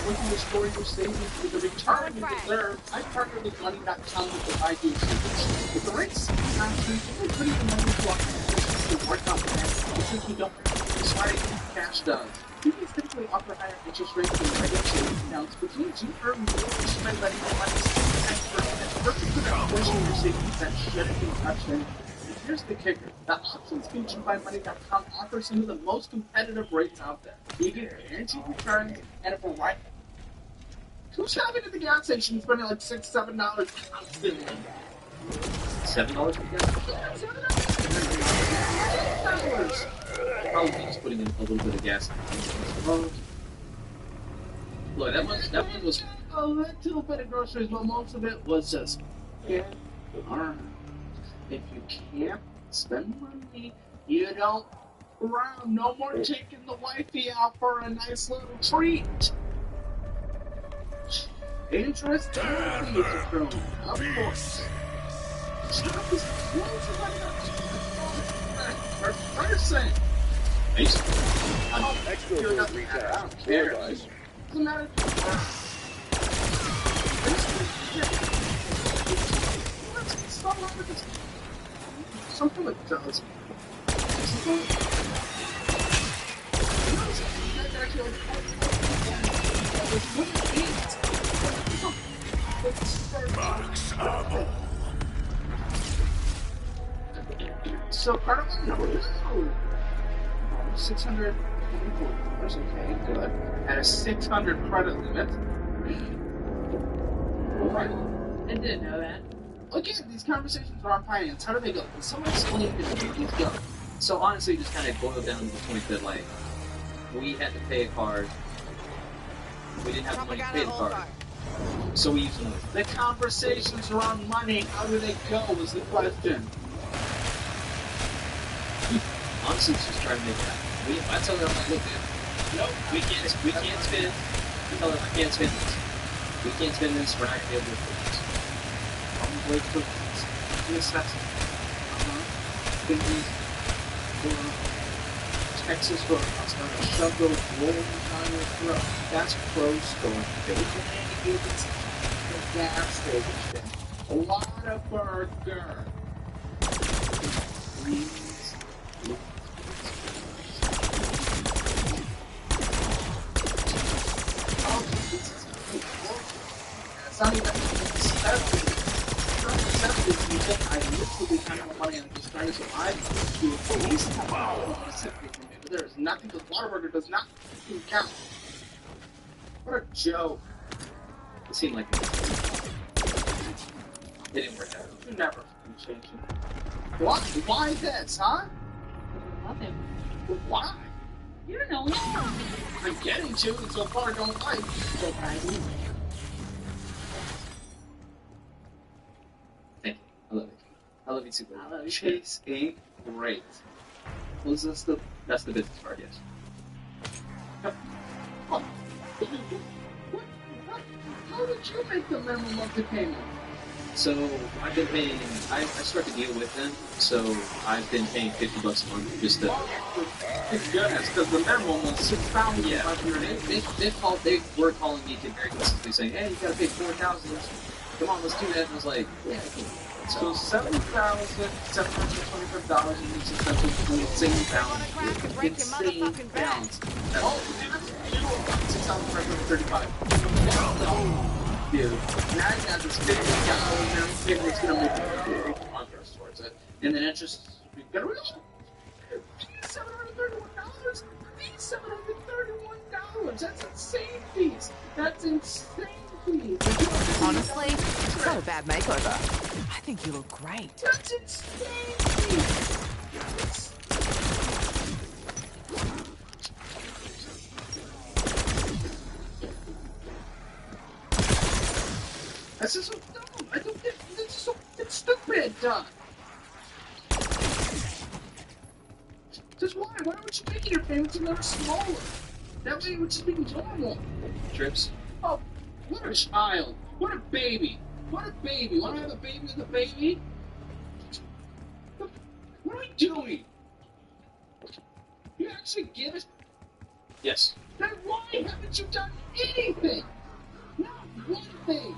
looking to store your savings with the return you deserve. I partner with money.com with I do savings. With the rates, you're putting the money to work on that. Because you don't decide cash does. You can think typically offer higher interest rates than regular savings accounts, which means you earn more just by letting your money stay versus the portion of your savings that shouldn't be touched in. And here's the kicker. The options featured by Money.com offer some of the most competitive rates out there. You get guaranteed returns and a variety. Who's shopping at the gas station and spending like $6, $7 constantly?
$7 for gas?
Yeah, $7.
Probably just putting in a little bit of gas. Look, that one was
a little bit of groceries, but most of it was just alright. If you can't spend money, you don't around. No more taking the wifey out for a nice little treat. Interest penalties are thrown, of course. Stop is closing per person.
Extra retail.
I don't care.
Guys.
Doesn't matter. Something like does. So part of the numbers, $624, okay, good. At a 600 credit limit. Right.
I didn't know that.
Again, these conversations are on finance. How do they go? Can someone explain it to me? Please go.
So honestly, just kind of boiled down to the point that like we had to pay a card. We didn't have the money to pay the card, so we used another.
The conversations around money, how do they go? Was the question.
Honestly, it's just trying to make it happen. I tell them, I'm like, look, man, nope, we can't spend. I tell them, I can't spend this. We can't spend this. We're not gonna be able to afford this. I'm wait for this. Texas road. I was gonna shove those rolling down your throat. That's pro store. They were going to the gas station. A lot of burger. Please. I literally kind of money and just trying to survive to at least have a but there is nothing because Whataburger does not count. What a joke. It seemed like it didn't work out.
You never change it. What? Why this, huh?
Nothing.
Why?
You don't know anything.
I'm getting to and so far don't like. So bad.
I love it. I love you too.
I love you.
Chase ain't great. Was this that's the business part, yes.
How did you make the minimum monthly payment?
So I've been paying. I struck a deal with them, so I've been paying $50 a month just to.
It's goodness, because the minimum was $6,000.
Yeah, they were calling me very consistently saying, "Hey, you gotta pay $4,000. Come on, let's do that." And I was like, "Yeah."
So $7,725 in these expenses is an insane balance. Insane balance. Oh, $6,535. Dude, now I got this $50 and everything that's gonna make progress towards it. And then interest, you gotta realize, $731. These $731. That's insane fees. That's insane fees.
Honestly, it's not a bad makeover. I think you look great.
That's insane fees. This is so dumb. I don't get this is so it's stupid. Just why? Why aren't you making your payments a little smaller? That way it would just be normal.
Trips.
Oh, what a child. What a baby. What a baby. Want to have a baby with a baby? What are we doing? You actually give us.
Yes.
Then why haven't you done anything? Not one thing.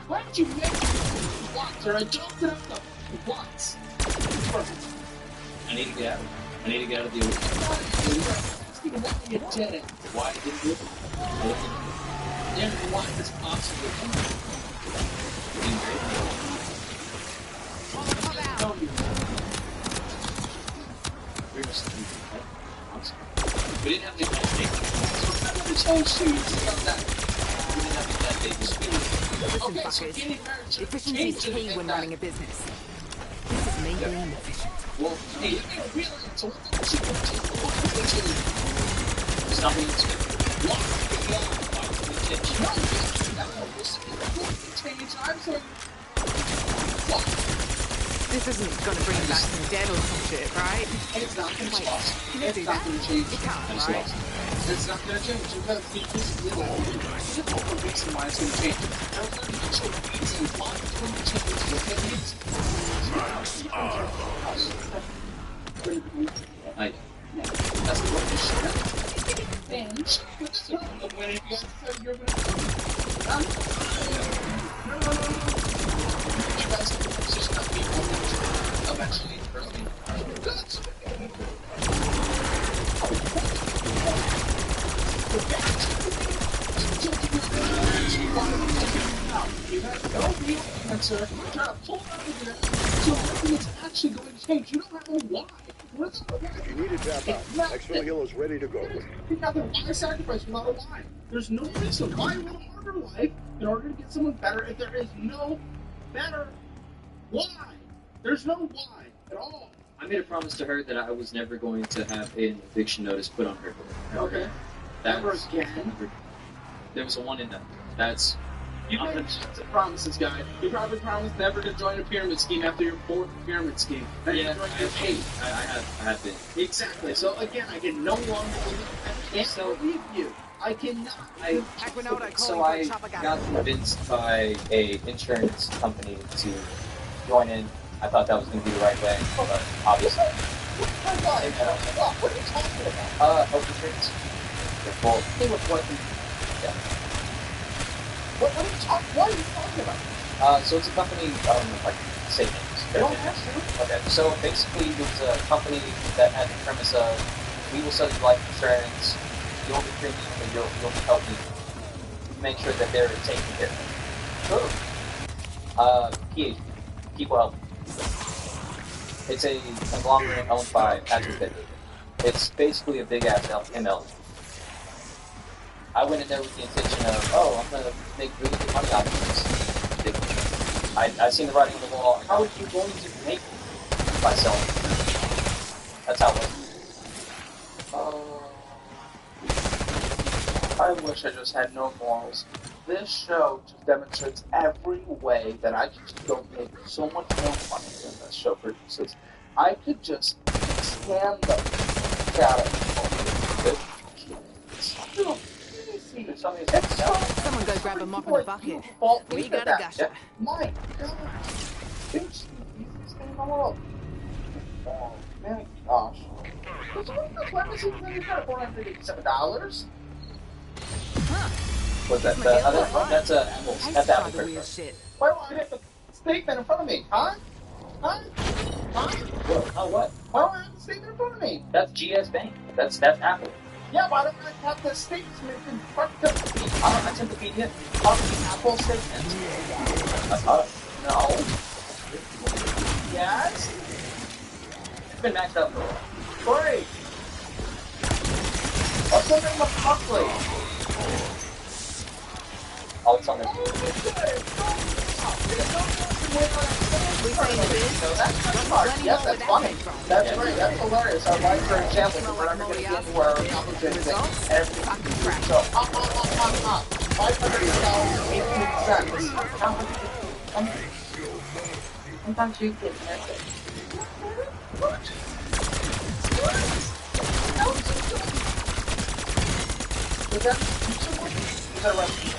Why don't you make it once or adjust it up to once? Perfect.
I need to get out. I need to get out of the.
you did it. Why did you? Yeah, why is possible? We didn't have the bad day. We didn't have the bad day.
Listen, fuckers. Efficiency is key when running a business. This is me being efficient.
Well, hey, you didn't realize it's only stop being
This isn't gonna bring back some dead or some shit, right?
It's not gonna change.
Can it do that? It can't, right?
It's not gonna change. You gotta be just little. There's a reason why it's gonna change. There's an actual reason why it's going to change. What it is. That's the one you should. And when you guys said you're gonna you guys just got people eventually early. You have no real answer. You're trying to pull out of here. So nothing is actually going to change. You don't have a why. What's the why?
If you need to drop out, Exfil Hill is ready to go.
Nothing. Why sacrifice without a why? There's no reason. Why live a harder life in order to get someone better if there is no better why? There's no why at all.
I made a promise to her that I was never going to have an eviction notice put on her.
Okay. Never again.
There was a one in that. That's.
You made a promises, guy. You probably promised never to join a pyramid scheme after your fourth pyramid scheme. Then you joined your eighth.
I have been.
Exactly. So again, I can no longer believe. I can't believe you. I cannot.
So I got convinced by a insurance company to join in. I thought that was going to be the right way, but obviously.
What are you talking about?
Health insurance. Well, yeah.
What are you talking about?
So it's a company, like, say names.
You don't have to.
Okay, so basically it's a company that had the premise of, we will sell you life insurance, you'll be premium, and you'll be healthy. Make sure that they're taken care of. PH, People Health. It's a conglomerate owned by Patrick Pitt. It's basically a big-ass ML. I went in there with the intention of, I'm going to make really good money out of this. I seen the writing on the wall. How are you going to make it by selling? That's how it was.
I wish I just had no morals. This show just demonstrates every way that I can just go make so much more money than this show produces. I could just stand the shadow.
Someone go grab a mop and a bucket. We got a gusher.
My God. It's the easiest thing in the world. Oh, my gosh. Why was he really for $487?
What's that? That's Apple. That's Apple credit card.
Why don't I have the statement in front of me? Huh? What? Why don't I have the statement in front of me?
That's GS Bank. That's Apple.
Yeah, why don't I have the statement in front of me?
I sent the PDF.
Of the Apple statement? No. Yes?
It's been maxed out for a while.
Great. What's the name of Buckley?
Oh, it's on there.
We saying it is?
Yes, that's funny. That's great. That's hilarious. Our life, for example, we're never going to get anywhere or accomplish anything. And everything so, $500.18.
Sometimes you get message.
What? Is that right?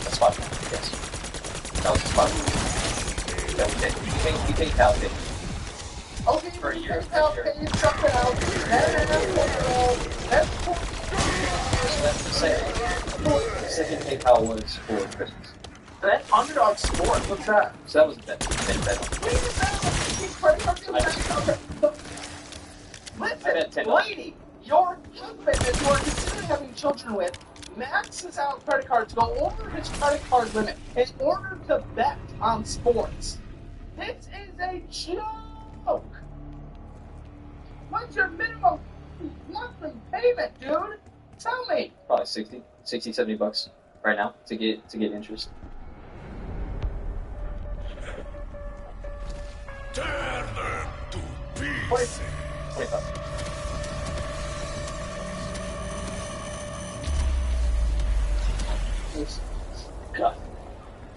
That's fine. Yes. That was fun. Yeah, we take out it.
Okay,
For a year.
something else.
That's the second PayPal was for Christmas.
That Underdog Sport, what's that?
So that was a bet. $10.
lady, your husband that you are considering having children with maxes out credit card to go over his credit card limit in order to bet on sports. This is a joke. What's your minimum monthly payment, dude? Tell me.
Probably 60, $70 right now to get interest.
Tear them to pieces.
25.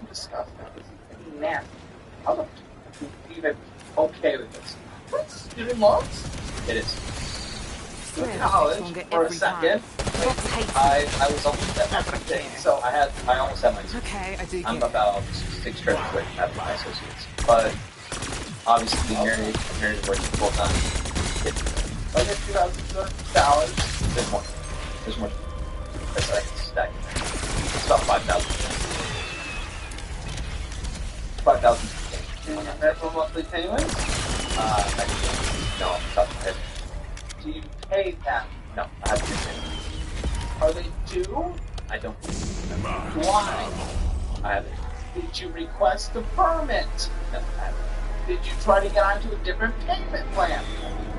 Disgusting. Nasty. How the f are you even okay with this? What's student loans?
It is.
In college, for a second, I was almost at my thing, so I almost had my
Okay, I do get
I'm
it.
about 6 credits away from having my associates. But obviously being married and working full time.
Like if $2,200.
There's more. There's more. That's like stack. It's about 5,000. 5,000.
And your minimum monthly payment?
No, off the top of my head.
Do you pay them?
No, I have to pay.
Are they due?
I don't.
Why?
I haven't.
Did you request deferment?
No, I haven't.
Did you try to get onto a different payment plan?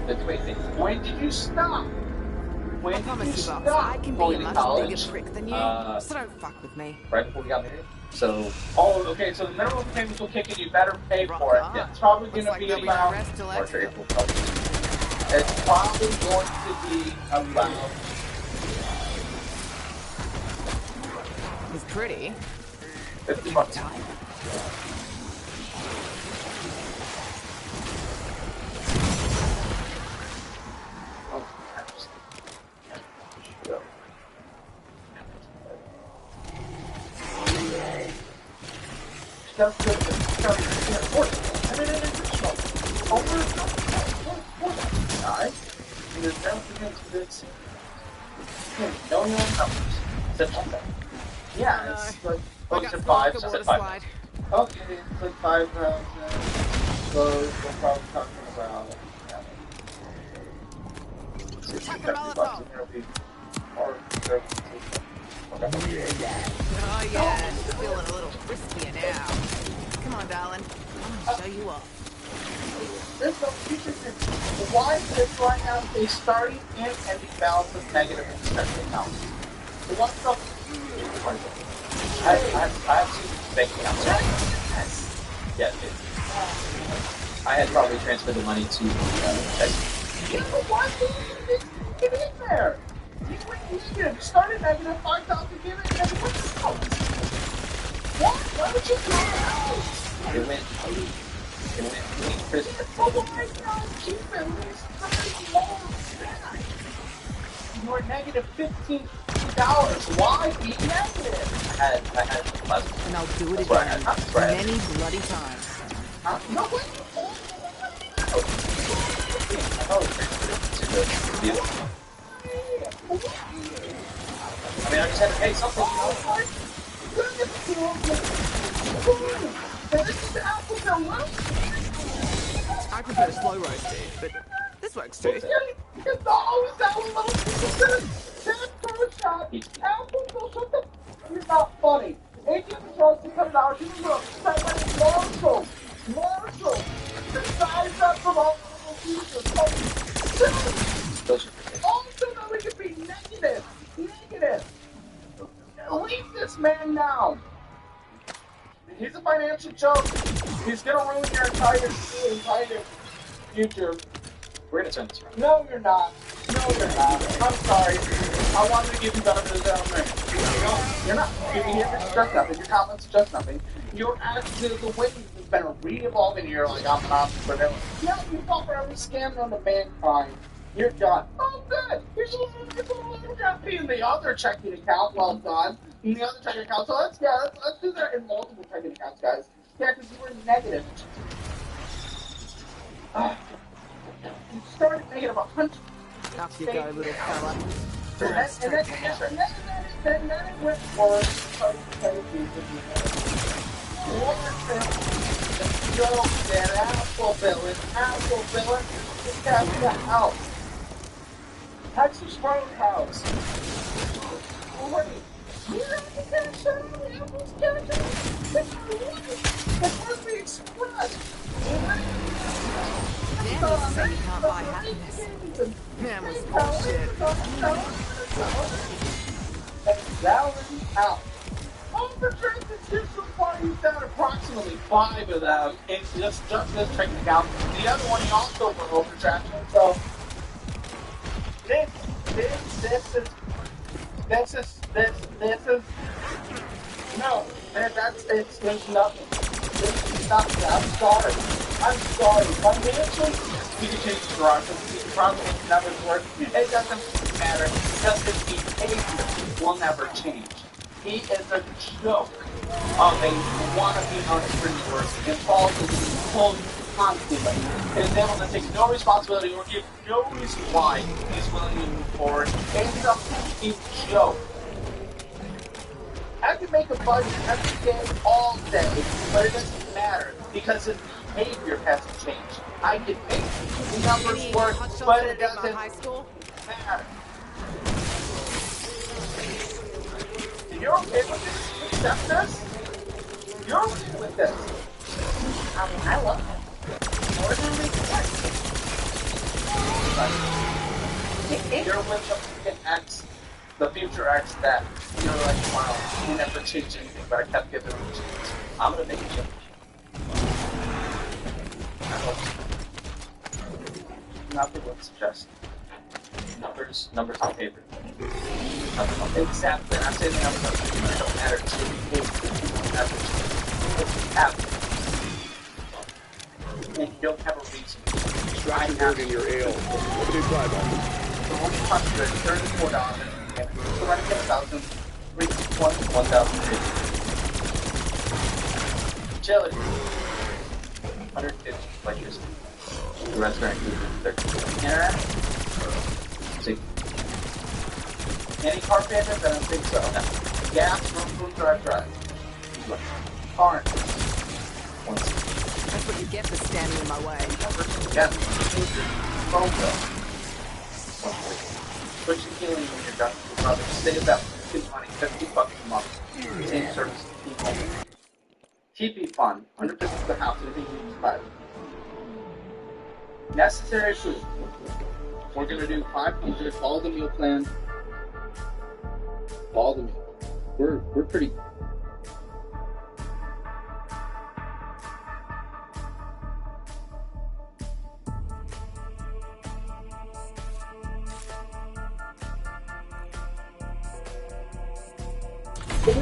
That's the way things.
When did you stop? When
I
did you
promise you,
stop
Box, I can be a
going to
much
college?
bigger prick than you, so don't fuck with me.
Right before we got married. So
Oh, okay, so the minimum payments will kick in, you better pay
Rock
for it.
on.
It's probably
Looks
going to
like
be
there'll be no
about...
rest till
March or
April.
April. Probably.
It's probably going to be about...
He's pretty.
50 bucks.
Time.
That's good. I mean, it is over guys. And there's no against this. No known numbers.
Said one thing.
Yeah, it's like,
I
oh,
got
it's
stuck
five.
like a
Said
water
five.
slide.
Okay, it's like 5,000. So we're probably talking about.
Tuck and roll it all. Oh yeah, feeling a little friskier now. Come on, darling. I'm gonna show you off.
There's no future. Why is this right now a starting and ending balance of negative in checking accounts? What's the...
I have 2 bank accounts.
Yes.
Yeah, I had probably transferred the money to
Yeah, but why did you get in there? You went negative. Started negative 5,000, give it negative. What? Why would you do that?
It went prison.
Oh my God, keep it. You were negative $15. Why be negative?
I had plasma.
And I'll do it
That's what I
again.
had. That's what I had.
Many bloody times.
No way.
Oh, to the deal. I mean, I just had to pay something.
I prefer slow roasted, but this works too.
You're not funny. 18 controls, $600. You look. Marshall. Size up from all the future. Also, now we can be negative. Leave this man now. He's a financial joke. He's gonna ruin your entire future.
We're gonna turn this around.
No, you're not. I'm sorry. I wanted to give you benefit of the doubt. You're not. Your behavior suggests nothing. Your comments suggest nothing. Your attitude, the way you've been re-evolving, you're like, I'm an entrepreneur. Yeah, you fall for every scam known to mankind. You're done. Oh, good. Here's a little overdraft in the other checking account. Well done. In the other checking account. So let's do that in multiple checking accounts, guys. Yeah, because you were negative. You started negative 100.
Up you go, little fella.
And then it went worse. Apple billing. Just got the house. Texas Roadhouse. Oh, wait. You're not the kind of show that apples character? That's what we expressed.
Damn, you say you can't buy happiness. Man was bullshit.
And Valen out. Overtrained institutional parties down approximately 5 of them. It's just this training out. The other one he also were overdrafted. So this is no, man, there's nothing. There's nothing. I'm sorry. Financially, we can change the garage. The garage will never work. It doesn't matter because his behavior will never change. He is a joke of a wannabe entrepreneur involved in pulling constantly and is able to take no responsibility or give no reason why he's willing to move forward. Ends up being a joke. I can make a budget every day, all day, but it doesn't matter because his behavior hasn't changed. I can make the numbers work, but it doesn't matter. You're okay with this? Accept this? You're okay with this? I mean, I love it. More than we expect. You're with the freaking ex, the future ex that you're like, wow, you never changed anything, but I kept giving him a chance. I'm gonna make a change. I hope so. Nothing would suggest. Numbers on paper. Exactly. I'm saying the numbers on paper. It don't matter to me. And you don't have a reason.
Try to in your ale. What did you buy about it?
The only cost is $34. So right at 1,000, 1,000. Utility. 150 electricity. The rest are included. Internet. See. Any car payments? I don't think so. No. Gas, room, food, drive. Car.
That's what you get for standing in my way.
Yes. Phone bill. Switch to healing when you're done with your brother. Save that $50 a month. Same service to people. TP fund. 100% of the house. Anything you use by. Necessary food. We're gonna do 500. Follow the meal plan. Follow the meal. We're pretty.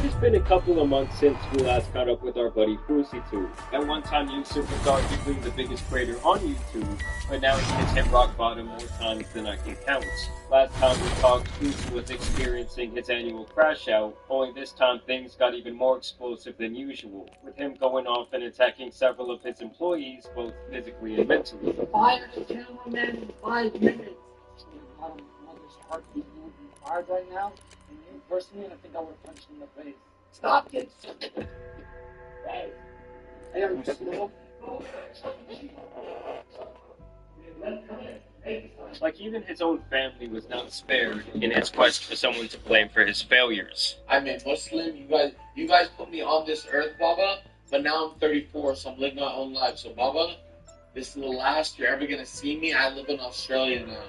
It's been a couple of months since we last caught up with our buddy Frucy2. At one time, Yusuf was arguably the biggest creator on YouTube, but now he has hit rock bottom more times than I can count. Last time we talked, Frucy was experiencing his annual crash out, only this time things got even more explosive than usual, with him going off and attacking several of his employees, both physically and mentally.
Fire the cameraman in 5 minutes. I'm just heartbeat fired right now. Personally, I think I would have punched him in the face. Stop it! Hey! I am just
Like, even his own family was not spared in his quest for someone to blame for his failures.
I'm a Muslim. You guys put me on this earth, Baba, but now I'm 34, so I'm living my own life. So, Baba, this is the last you're ever gonna see me. I live in Australia now.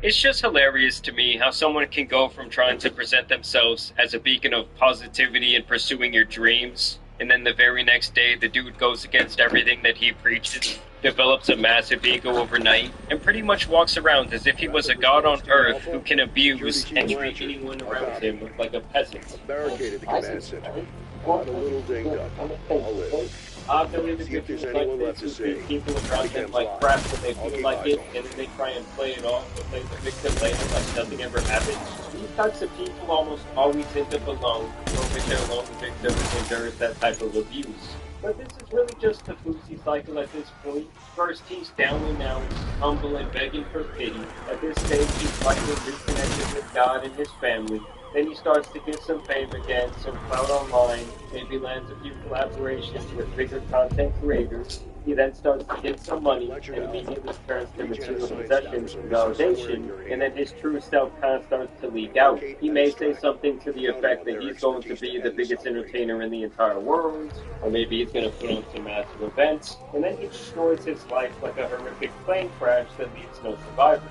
It's just hilarious to me how someone can go from trying to present themselves as a beacon of positivity and pursuing your dreams, and then the very next day the dude goes against everything that he preaches, develops a massive ego overnight, and pretty much walks around as if he was a god on earth who can abuse and treat anyone around him like a peasant.
Barricaded the command center. Got a little dinged up. I'll live.
I've known individuals like this who treat people around them like crap when they feel like it, and then they try and play it off and play the victim later like nothing ever happened. These types of people almost always end up alone, knowing their lone victim endures that type of abuse. But this is really just the Frucy cycle at this point. First he's down and out, humble and begging for pity. At this stage he's likely reconnected with God and his family. Then he starts to get some fame again, some clout online, maybe lands a few collaborations with bigger content creators. He then starts to get some money and immediately turns to material possessions and validation, and then his true self kind of starts to leak out. He may say something to the effect that he's going to be the biggest entertainer in the entire world, or maybe he's going to put on some massive events, and then he destroys his life like a horrific plane crash that leaves no survivors.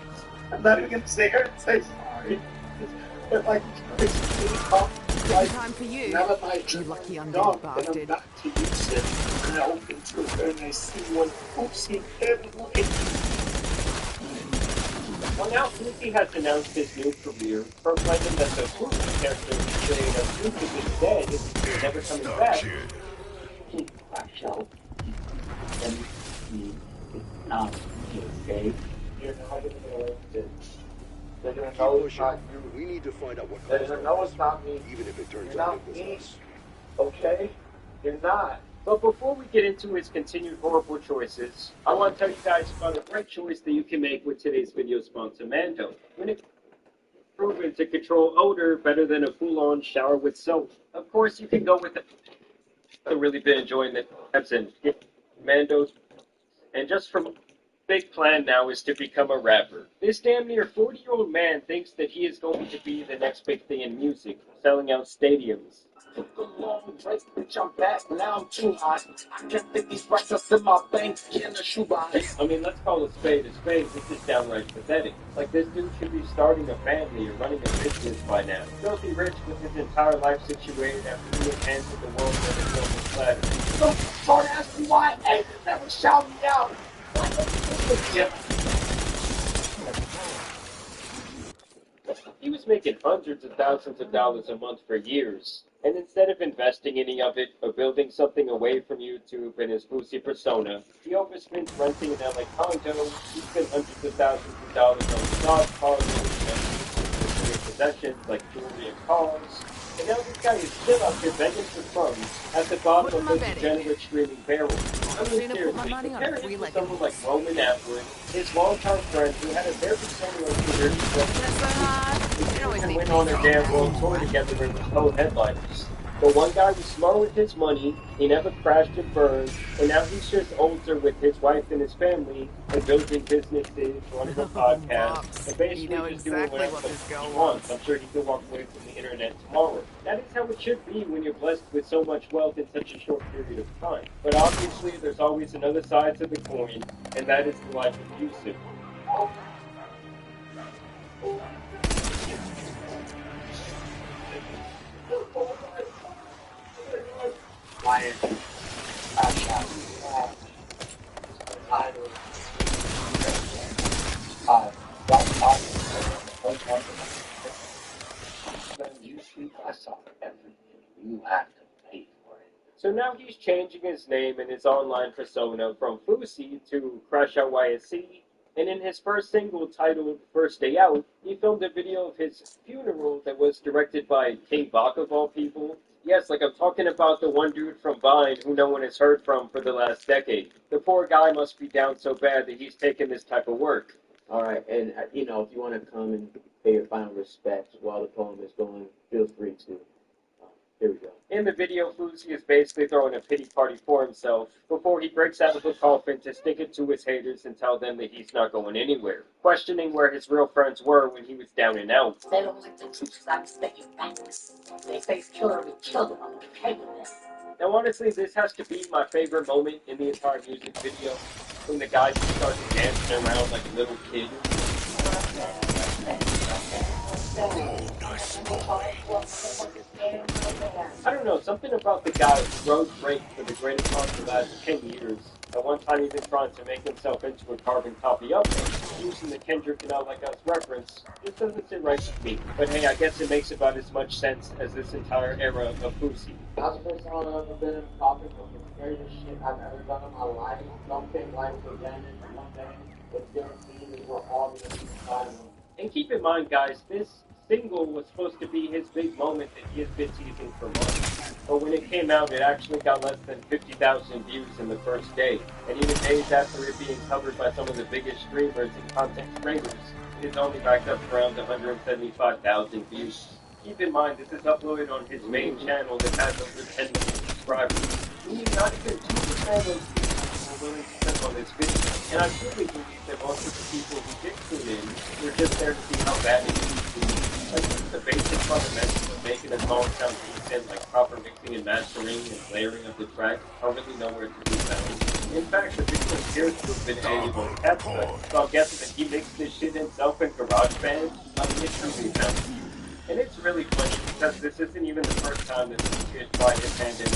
I'm not even going to sit here and say sorry. But like, it's really
Like, time for you.
now that my
You lucky undead
dog, and I'm
bastard.
back to use it, and I open to it, and I see one oopsie every
Well, now Lucy has announced his new career, proclaiming that the Lucy character he created as Lucy is dead and never coming back.
Crash out. And he is not okay. You're not going to go into they're going to know it's not you.
We need to find out what
They're going to know it's not me.
even if it turns
You're
out
not
it
me.
was us.
Okay? You're not.
But before we get into his continued horrible choices, I want to tell you guys about a great choice that you can make with today's video sponsor, Mando. When it's proven to control odor better than a full-on shower with soap. Of course, you can go with I've really been enjoying the apps and Mando's. And just from big plan now is to become a rapper. This damn near 40-year-old man thinks that he is going to be the next big thing in music, selling out stadiums.
I'm back, now I'm too hot. I can't fit these records in my bank in a shoebox.
I mean, let's call a spade a spade. This is downright pathetic. Like, this dude should be starting a family or running a business by now. Filthy rich with his entire life situated after he entered the world with his own flat.
Don't start asking why I never shout me out.
He was making hundreds of thousands of dollars a month for years. And instead of investing any of it or building something away from YouTube and his Boosie persona, he overspent renting an LA condo, he spent hundreds of thousands of dollars on stock, cars, and possessions like jewelry and cars. And now this guy is still out here begging for crumbs at the bottom of the degenerate streaming barrel. I mean, seriously, compare him to someone like Roman Atwood, his longtime friend who had a very similar career and went on a damn world tour together in co-headliners. The one guy was smart with his money, he never crashed and burned, and now he's just older with his wife and his family, and building businesses, running a podcast, and basically just doing whatever he wants. I'm sure he can walk away from the internet tomorrow. That is how it should be when you're blessed with so much wealth in such a short period of time. But obviously, there's always another side to the coin, and that is the life of Yusuf.
You have to pay for it.
So now he's changing his name and his online persona from Fusi to Crash Out YSC, and in his first single titled First Day Out, he filmed a video of his funeral that was directed by King Bach of all people. Yes, like I'm talking about the one dude from Vine who no one has heard from for the last decade. The poor guy must be down so bad that he's taking this type of work.
Alright, and you know, if you want to come and pay your final respects while the poem is going, feel free to. Here we go.
In the video, Fusi is basically throwing a pity party for himself before he breaks out of the coffin to stick it to his haters and tell them that he's not going anywhere, questioning where his real friends were when he was down and out.
They don't like the truth, so I'm expecting facts. They face killer, we killed him on the pavement.
Now honestly, this has to be my favorite moment in the entire music video, when the guy just starts dancing around like a little kid. I don't know, something about the guy who rode great for the greatest part of the last 10 years. At one time even trying to make himself into a carbon copy of him, using the Kendrick and Like Us reference, just doesn't sit right with me. But hey, I guess it makes about as much sense as this entire era of Fusi.
That's the first time I've ever been in a coffin with the scariest shit I've ever done in my life. Don't think life will end in one day, but guaranteed that we're all going to be inside of them.
And keep in mind, guys, this single was supposed to be his big moment that he has been teasing for months. But when it came out, it actually got less than 50,000 views in the first day. And even days after it being covered by some of the biggest streamers and content creators, it's only racked up around 175,000 views. Keep in mind, this is uploaded on his main channel that has over 10 million subscribers. Meaning not even 2% of those views willing to click on this video. And I truly believe that most of the people who did tune in were just there to see how bad it used to be. Like, the basic fundamentals of making a song sound decent, like proper mixing and mastering and layering of the tracks, are really nowhere to be found. In fact, the video appears to have been edited test, so I'm guessing that he mixed this shit himself in GarageBand. I mean, it truly sounds cute. And it's really funny because this isn't even the first time that he has tried his hand in.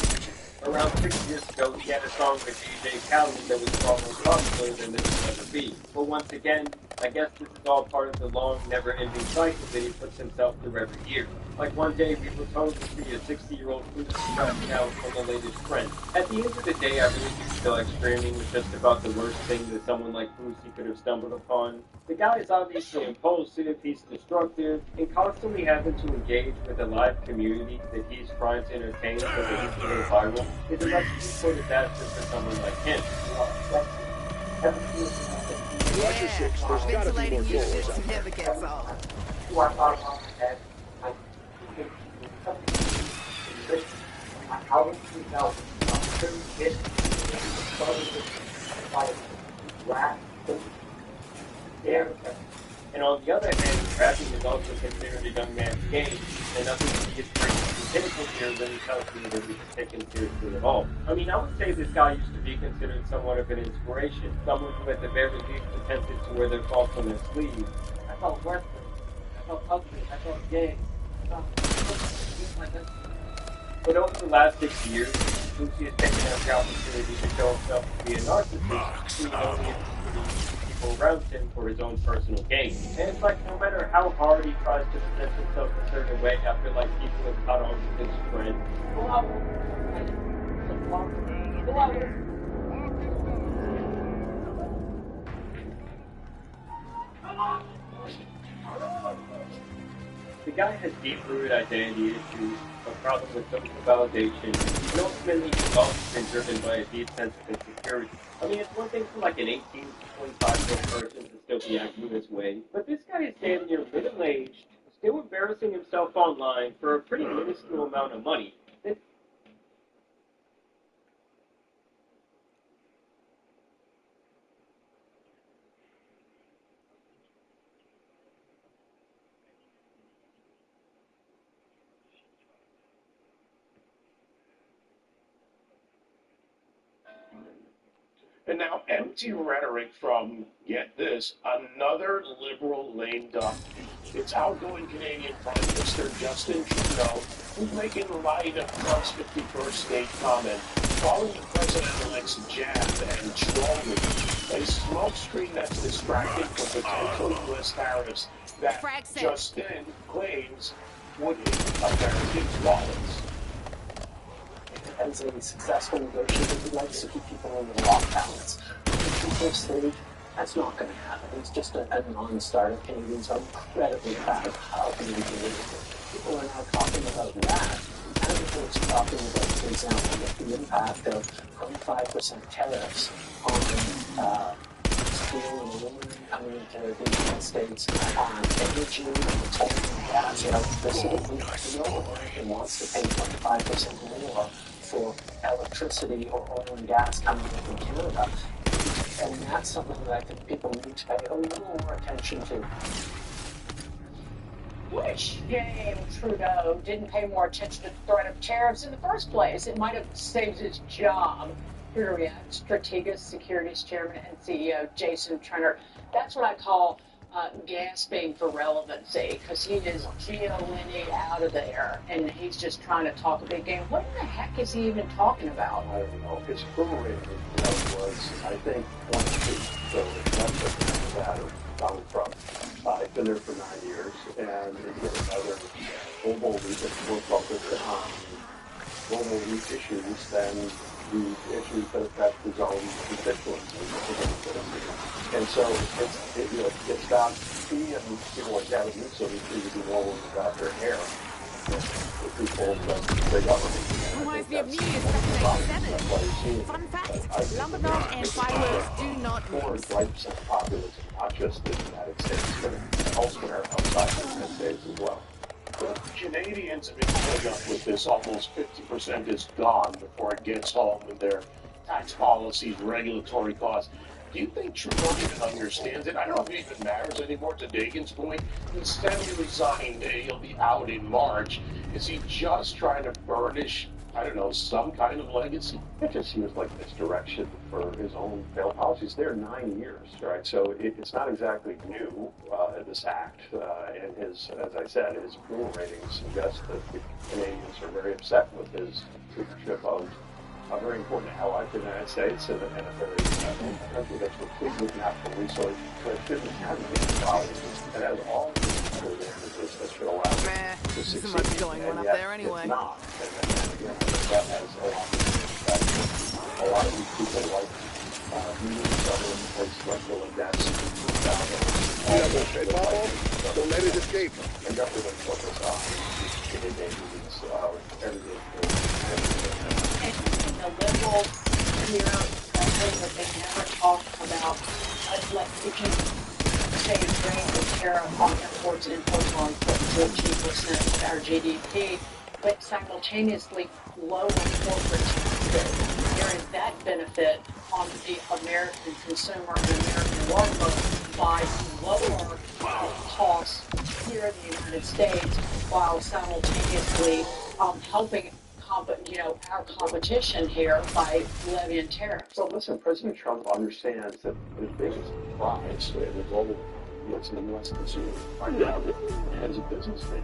Around 6 years ago, he had a song with DJ Khaled that was far more popular than this will ever be. But once again, I guess this is all part of the long, never-ending cycle that he puts himself through every year. Like one day, we were told to see a 60-year-old who's crashing out on the latest trend. At the end of the day, I really do feel like streaming was just about the worst thing that someone like Boosie could have stumbled upon. The guy is obviously impulsive, he's destructive, and constantly having to engage with a live community that he's trying to entertain so that he can go viral is a recipe for disaster for someone like him.
Yeah, ventilating you shit never gets old.
And on the other hand, rapping is also considered a young man's game, and nothing is pretty pinnacle here really tells me that we should take him seriously at all. I mean, I would say this guy used to be considered somewhat of an inspiration, someone who at the very least attempted to wear their faults on their sleeves. I felt worthless, I felt ugly, I felt gay, But over the last 6 years, Boosie has taken out the opportunity to show himself to be a narcissist, who only people around him for his own personal gain. And it's like, no matter how hard he tries to present himself a certain way, I feel like people have caught on to his trend. The guy has deep-rooted identity issues, a problem with social validation, and ultimately he's also been driven by a deep sense of insecurity. I mean, it's one thing for like an 18 to 25-year-old person to still be acting this way, but this guy is damn near middle-aged, still embarrassing himself online for a pretty minuscule amount of money.
And now empty rhetoric from, get this, another liberal lame duck. It's outgoing Canadian Prime Minister Justin Trudeau who's making light of Trump's 51st state comment, calling the president-elect's jab and trolling a smokescreen that's distracted from potential U.S. tariffs that Justin claims would hit Americans' wallets.
As a successful negotiator, he likes to keep people in lockdowns. First thing, that's not going to happen. It's just a non-starter. Canadians are incredibly proud of how Canadian people are now talking about that. And it's talking about, for example, the impact of 25% tariffs on steel and aluminum coming into the United States, on energy, coal, gas, and electricity. No one wants to pay 25% more for electricity or oil and gas coming in from Canada. And that's something that I think people need to pay a little more attention to.
Which shame Trudeau didn't pay more attention to the threat of tariffs in the first place. It might have saved his job. Here to react, Strategas Securities Chairman and CEO Jason Trenner. That's what I call gasping for relevancy, because he is geo-winning out of there, and he's just trying to talk a big game. What in the heck is he even talking about?
I don't know. His boomerang was, I think, one of the that of Donald Trump. I've been there for 9 years, and we get another global leader more focused on global issues than the issues that affect his own constituents. And so it's not he and people like that who so need to be rolling about their hair. The people that the government.
Reminds me of New Year's 1987. Fun fact, lumber dog and fireworks do not mix.
4% of population, not just in the United States, but elsewhere outside the United States as well.
But Canadians have been putting up with this. Almost 50% is gone before it gets home, and they're tax policies, regulatory costs. Do you think Trudeau even understands it? I don't know if it even matters anymore, to Dagan's point. Instead, he resigned. He'll be out in March. Is he just trying to furnish, I don't know, some kind of legacy?
It just seems like misdirection for his own failed policies. They're 9 years, right? So it's not exactly new, this act. And his, as I said, his approval ratings suggest that the Canadians are very upset with his leadership of a very important ally to the United States and a very country that's complete with natural resources, but it shouldn't have any problems. It has all the other advantages that should allow it to succeed.
Isn't much going on up there anyway.
It's not. And again, that has a lot of impact. A lot of these people like meeting southern places like Bill and Debs.
Don't let it escape.
And government focus on everyday needs, everyday
The liberals here say that they never talk about, like, if you say you bring the tariff on imports and imports on 14% of our GDP, but simultaneously lower corporate taxes, there is that benefit on the American consumer and American worker by lower costs here in the United States, while simultaneously helping our competition here by levying tariffs.
So listen, President Trump understands that the biggest prize in the global is the U.S. consumer. Right now, as a businessman,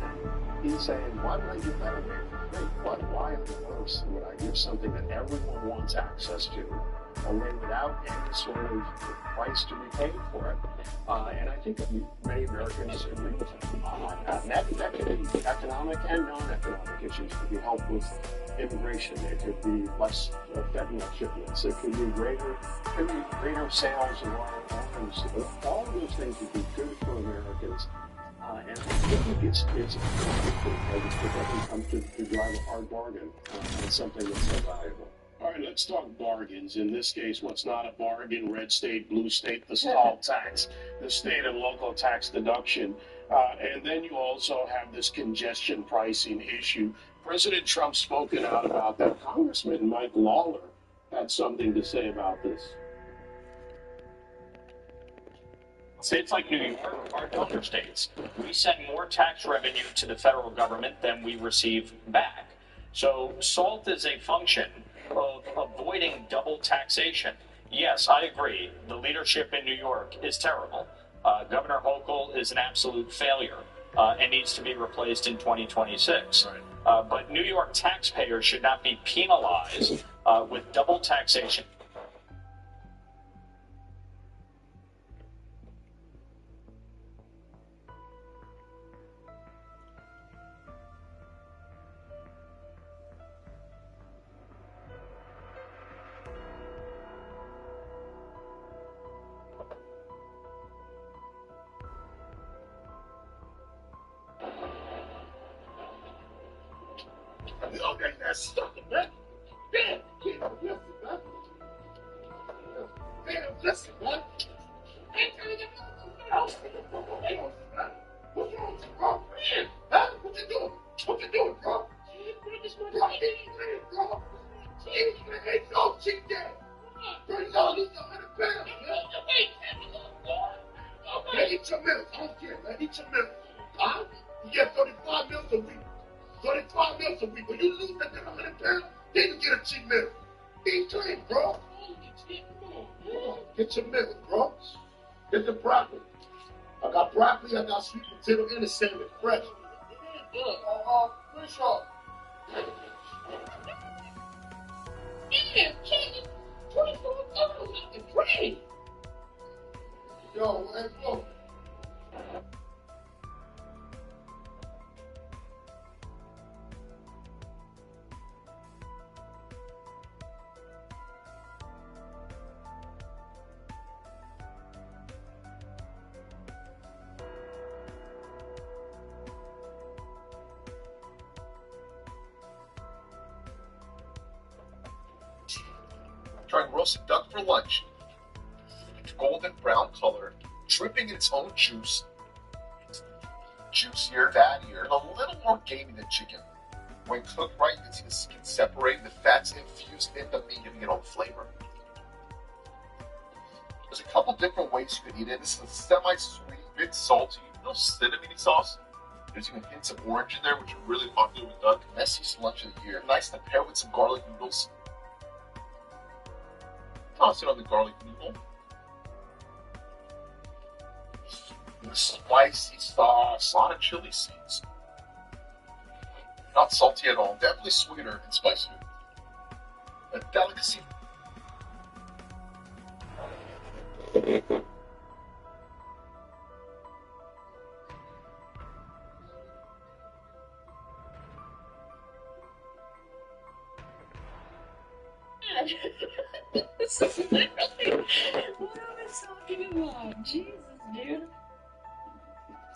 he's saying, why would I give that away for free? Why on earth would I give something that everyone wants access to away without any sort of price to be paid for it? And I think many Americans agree with him on that. And that could be economic and non-economic issues. It could be help with immigration. It could be less fentanyl shipments. It could be greater sales of our arms. All of those things would be good for Americans. And I think it's important as it comes to drive a hard bargain on something that's so valuable.
All right, let's talk bargains. In this case, what's not a bargain? Red state, blue state, the stall tax, the state and local tax deduction. And then you also have this congestion pricing issue. President Trump's spoken out about that. Congressman Mike Lawler had something to say about this.
States like New York are donor states. We send more tax revenue to the federal government than we receive back. So SALT is a function of avoiding double taxation. Yes, I agree. The leadership in New York is terrible. Governor Hochul is an absolute failure and needs to be replaced in 2026. Right. But New York taxpayers should not be penalized with double taxation.
Okay, that's stuck, man. Damn, listen, man. Damn, listen, man. I ain't telling you nothing. Hey, man. What's wrong with you, bro? Man, huh? What you doing? What you doing, bro? Bro, bro. Hey, no, cheat that. Bro, you gotta lose 100 pounds, man. Man, eat your meals. I don't care, man. Eat your meals. Huh? You get 35 meals a week. 35 meals a week. When you lose that 100 pounds, then you get a cheap meal. Eat clean, bro. Get your meal, bro. Get the broccoli. I got broccoli, I got sweet potato, and a salmon fresh. Fish off. Yeah, kid. 24 hours at the train. Yo, let's go.
Trying roasted duck for lunch. Golden brown color, dripping in its own juice. Juicier, fattier, and a little more gamey than chicken. When cooked right, you can see the skin separate, the fats infused in the meat, giving it all the flavor. There's a couple different ways you could eat it. This is a semi-sweet, bit salty, little cinnamony sauce. There's even hints of orange in there, which are really popular with duck. Messiest lunch of the year. Nice to pair with some garlic noodles. Toss it on the garlic noodle. The spicy sauce, a lot of chili seeds. Not salty at all, definitely sweeter and spicier. A delicacy.
This is literally what I was talking about. Jesus, dude.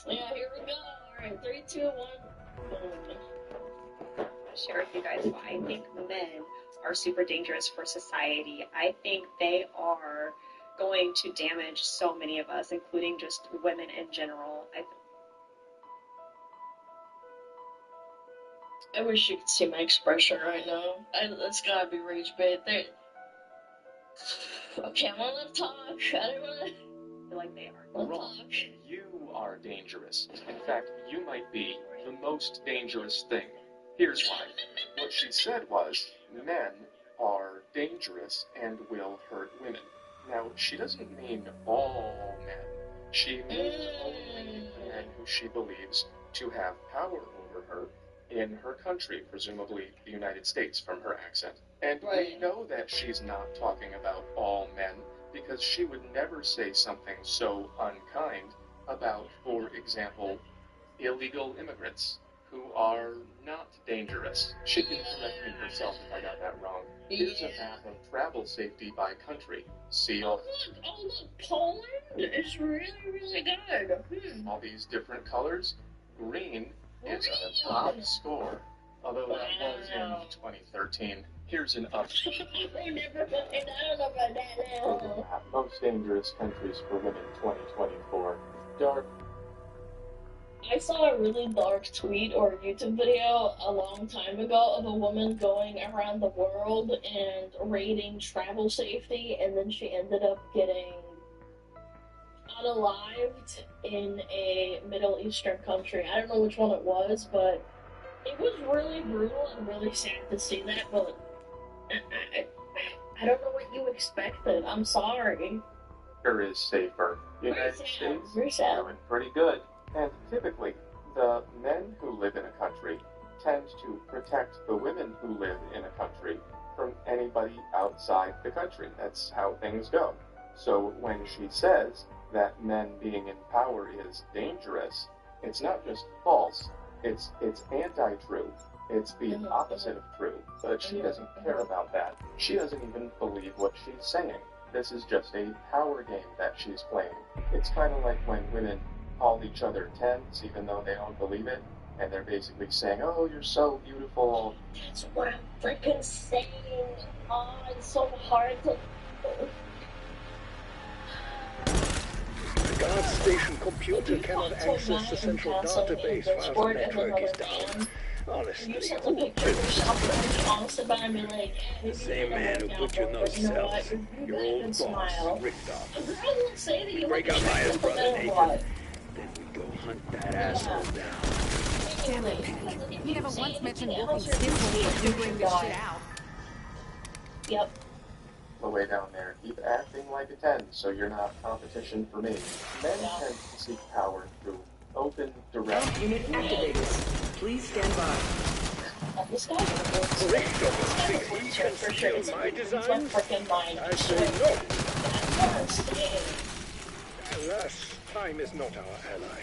Yeah, here we go. Alright, 3, 2, 1.
I'll share with you guys why I think men are super dangerous for society. I think they are going to damage so many of us, including just women in general.
I wish you could see my expression right now. That's gotta be rage bait. Okay, I'm gonna let talk. I don't wanna.
I feel like they are.
Wrong. You are dangerous. In fact, you might be the most dangerous thing. Here's why. What she said was, men are dangerous and will hurt women. Now, she doesn't mean all men. She means only the men who she believes to have power over her in her country, presumably the United States from her accent. And we know that she's not talking about all men, because she would never say something so unkind about, for example, illegal immigrants who are not dangerous. She can correct me herself if I got that wrong. Here's a map of travel safety by country. See all...
Oh, look, Poland is really, really good.
All these different colors? Green is a top score, although that was in 2013. Here's an up.
They never put it down about that now.
Most dangerous countries for women 2024. Dark.
I saw a really dark tweet or YouTube video a long time ago of a woman going around the world and rating travel safety, and then she ended up getting unalived in a Middle Eastern country. I don't know which one it was, but it was really brutal and really sad to see that, but I don't know what you expected. I'm sorry.
Here is safer. United States
Very sad.
doing pretty good. And typically, the men who live in a country tend to protect the women who live in a country from anybody outside the country. That's how things go. So when she says that men being in power is dangerous, it's not just false, it's anti-true. It's the opposite of true. But she doesn't care about that. She doesn't even believe what she's saying. This is just a power game that she's playing. It's kind of like when women call each other tens, even though they don't believe it, and they're basically saying, "Oh, you're so beautiful."
That's what I'm freaking saying. Oh, it's so hard to...
The guard station computer cannot access the central database while the network is down. Honestly,
You sent the picture of yourself honest about it and be like,
the same man who put you in those cells, your old boss, ripped off.
A girl will say that you
Break
look
up my
attractive
brother
no matter
Nathan.
what.
Then we go hunt that asshole down.
Damn it, Penny. You never once mentioned working skillfully or figuring this shit out.
Yep.
The way down there, keep acting like a 10, so you're not competition for me. Men tend to seek power through open, direct...
Unit activated. Please stand by.
This guy for sure. It's my design.
I say no. Alas, time is not our ally.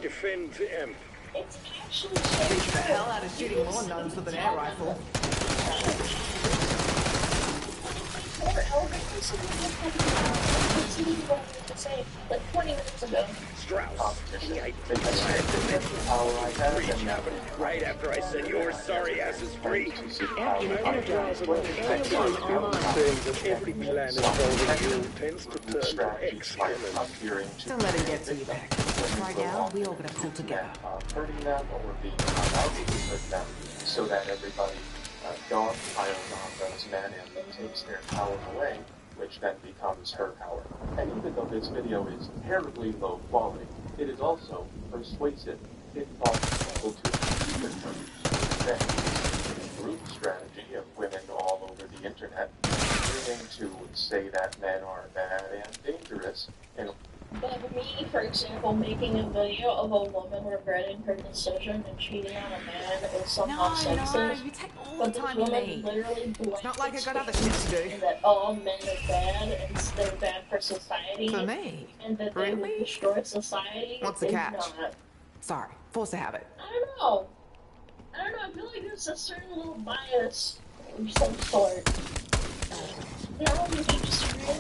Defend the Emp.
It's actually
Beat the hell out of shooting more nuns with an air rifle.
Like 20 minutes ago.
Strauss, he identified right after I said your sorry ass is free. Saying that every plan involving you tends to turn to excellence.
Don't let it get to you back. Right now, we all gotta pull together.
Hurting them or being allowed to hurt them. so that everybody dogpiles on those men and takes their power away, which then becomes her power. And even though this video is terribly low quality, it is also persuasive. It causes people to believe in her. Then the group strategy of women all over the internet beginning to say that men are bad and dangerous. And
but me, for example, making a video of a woman regretting her decision and cheating on a man is somehow sexist.
You take all
But
the
this
time you
woman
need.
literally
It's not like I got other shit to do.
and that all men are bad and they're bad for society.
For me?
And that they will destroy society.
What's the
is
catch?
Not.
Sorry, force of habit.
I don't know. I feel like there's a certain little bias of some sort. No, you disagree?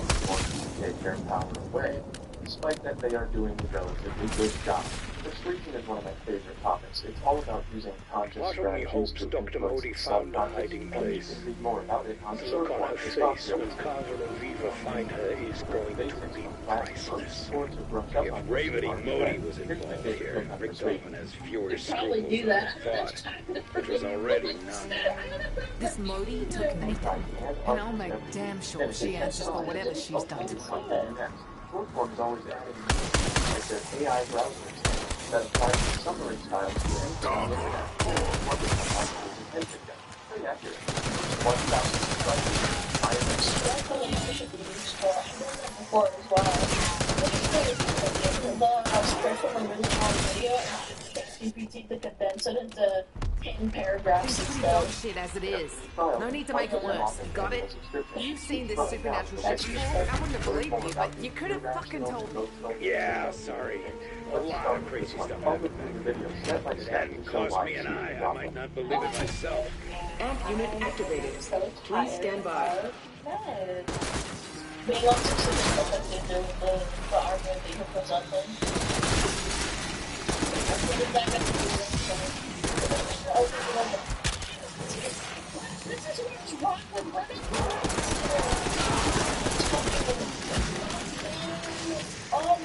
Take their power away, despite that they are doing a relatively good job. Persuasion is one of my favorite topics. It's all about using conscious
Part of me
strategies
hopes
to
Dr. Modi found a hiding place.
read more about it on
The look on her face when Carver and Viva find her is going to be priceless. If Bravery Modi was involved here, Rickman has fewer scruples than I thought, which was already none.
This Modi took Nathan, and I'll make damn sure she answers for whatever she's done to him.
Short form is always adding like their AI browsers that apply the summary style to anything on the internet. What is the attention gap? Pretty accurate. 1,000 subscribers. I am
definitely should be useful. I've done that before as well. The script from a really long video and ChatGPT to condense it into 10 paragraphs
It's
instead.
dog shit as it is. No need to make it worse. Got it? You've seen this supernatural shit before. I wouldn't have believed you, but you could have fucking told me.
Yeah, sorry. A lot of crazy stuff happened back then. If it hadn't caused me an eye, I might not believe it myself.
Amp unit activated. Please stand by.
Being on 6 is nothing to do with the argument that you're presenting. This is what's wrong with Reddit. Oh,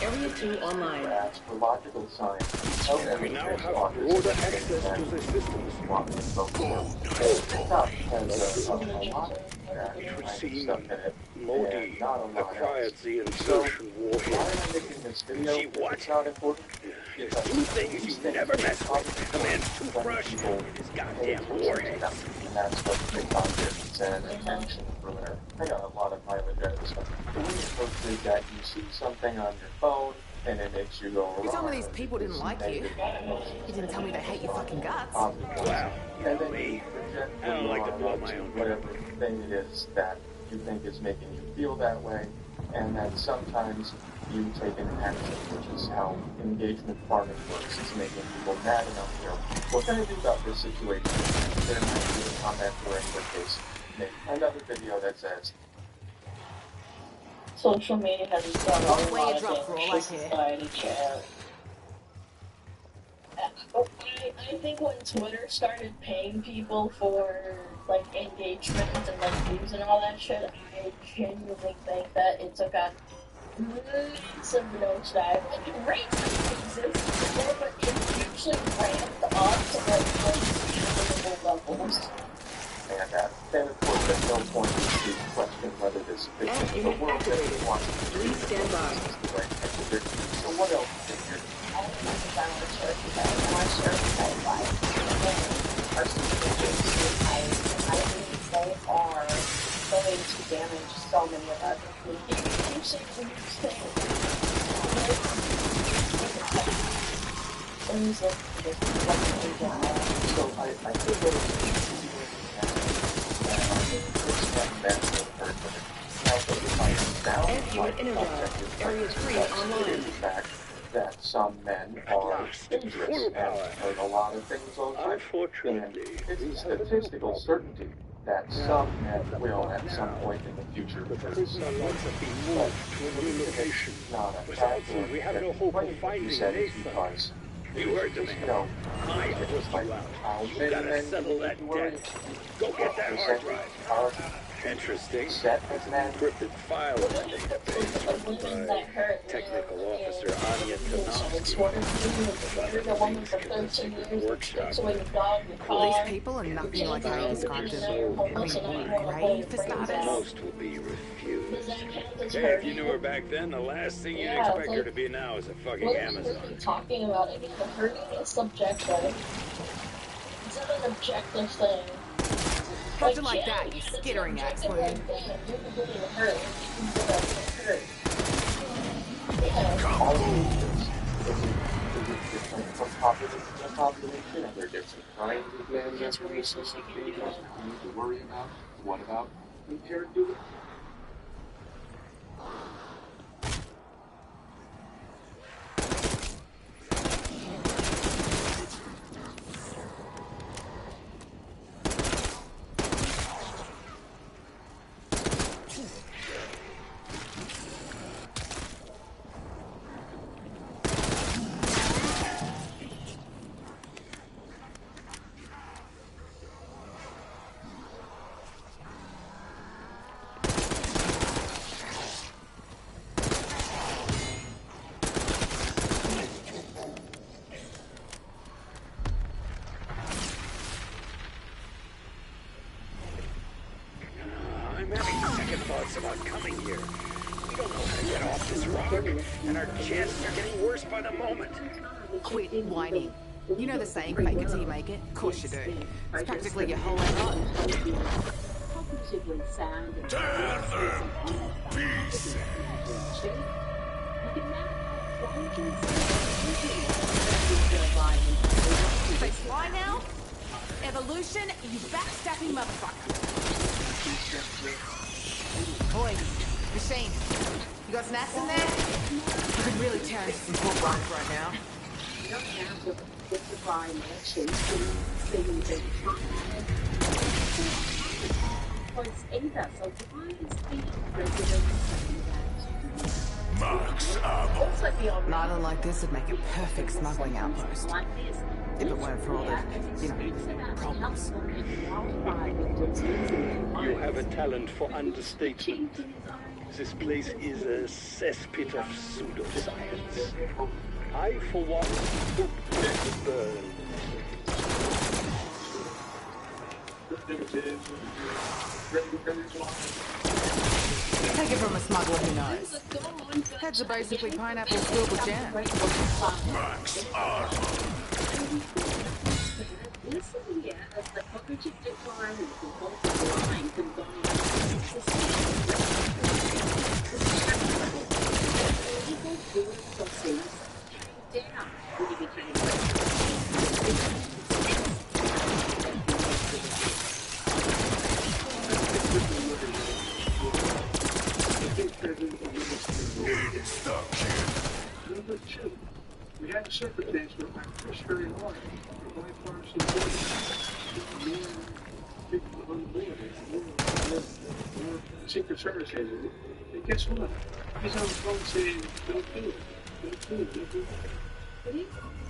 Area 2 online.
For logical science.
We now have broader access to the systems. It would seem Modi acquired the insertion warhead. See what? There's two things you never mess with. A man's toothbrush and his goddamn warhead.
And that's what TikTok is. An attention ruiner. I got a lot of mileage out of this stuff. The way it works is that you see something on your phone, and it makes you go
You told me these people didn't like you. You didn't tell me they hate your fucking guts.
Wow, you know me. I don't like to blow my own
whatever thing it is that you think is making you feel that way, and then sometimes you take an action, which is how engagement farming works. It's making people mad enough to go, what can I do about this situation? There might be a comment or in your case, make another video that says,
social media has done a lot of
for all I
damage to society, chat. I think when Twitter started paying people for like engagement and like views and all that shit, I genuinely think that it took a massive nosedive. Like rates exist before, but it usually ramped up to like unbelievable levels.
And of course, at no point do you question whether this fiction is the world that we want.
Please stand by.
So what else is here?
I think it's share life. I think they are going to damage so many of us.
So I think that
Area 3 online.
That some men are dangerous and hurt a lot of things over. And it's a statistical certainty that some men will at some point in the future.
The prison are not to be moved to a new location. Besides, we have no hope of finding Nathan. You heard the man. I put you out. You gotta settle that debt. Go get that hard drive. Interesting. There's an encrypted file in the database written by technical officer Anya Tanovsky about everything's kept secret workshop.
These people are nothing like how you described them. I mean, grave for starters.
Most will be refused. Hey, if you knew her back then, the last thing you'd expect her to be now is a fucking
What
Amazon.
are you talking about? Again, hurting is subjective. It's not an objective thing.
How'd you like that, you skittering ass wound?
You can really hurt. You can get hurt. Yeah.
Population, are there different kinds of men that you need to worry about? What about compared to it?
I'm having second thoughts about coming here. We don't know how to get off this rock, and our chances are getting worse by the moment.
Quit whining. You know the saying, fake it till you make it? Of course you do. It's practically your whole MO.
Tear them to pieces.
Say fly now? Evolution, you backstabbing motherfucker. Boy, machine, you got snacks in there? You could really turn into some pork rinds right now.
You don't have to get the flying action to see either. So why is the president saying that?
Max ammo.
Also beyond
An island like this would make a perfect smuggling outpost.
like this.
If it weren't for all the, problems.
You have a talent for understatement. This place is a cesspit of pseudoscience. I, for one, hope to burn.
Take it from a smuggler who knows. Heads are basically pineapple filled with jam.
Max armor.
Listen here, as the cognitive decline and compulsive lying combined legal good crossings came down when he became
Number two, we had a circumstance where my first very large, my bipartisan people on board, more Secret Service agents. And guess what? He's on the phone saying, don't do it. Don't do it. Don't do it.
But he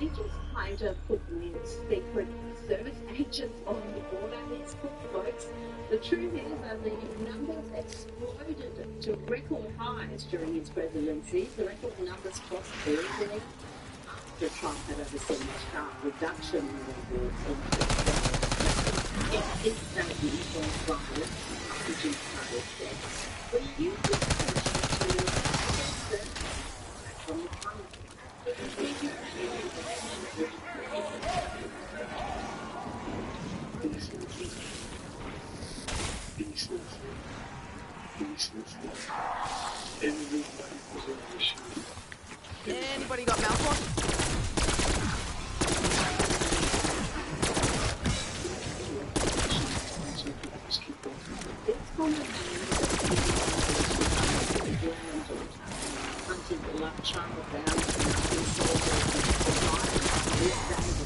just kind of put secret service agents on the border. These poor folks. The truth is that the numbers exploded to record highs during his presidency. The record numbers crossed Thursday after Trump had overseen a sharp reduction in records. It's statement was violent, oxygen target deaths. When you from the front.
Anybody got mouthwash?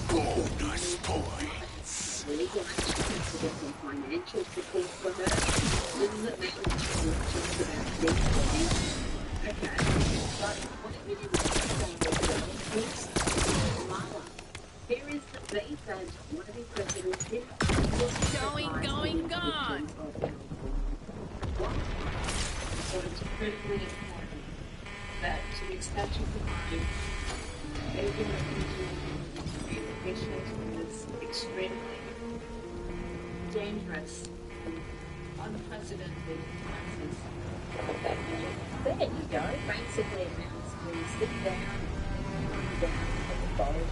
Bonus points.
Legal action to get some financial support for her. This is a matter of about death. Okay. But whatever you want to say, mother, here is the beef and one of his presidents here.
Going.
So it's critically important that to the extent you can find anything that can do to the patient is extremely dangerous and unprecedented crisis.
There you go. Basically, it means to sit down, put the bowl and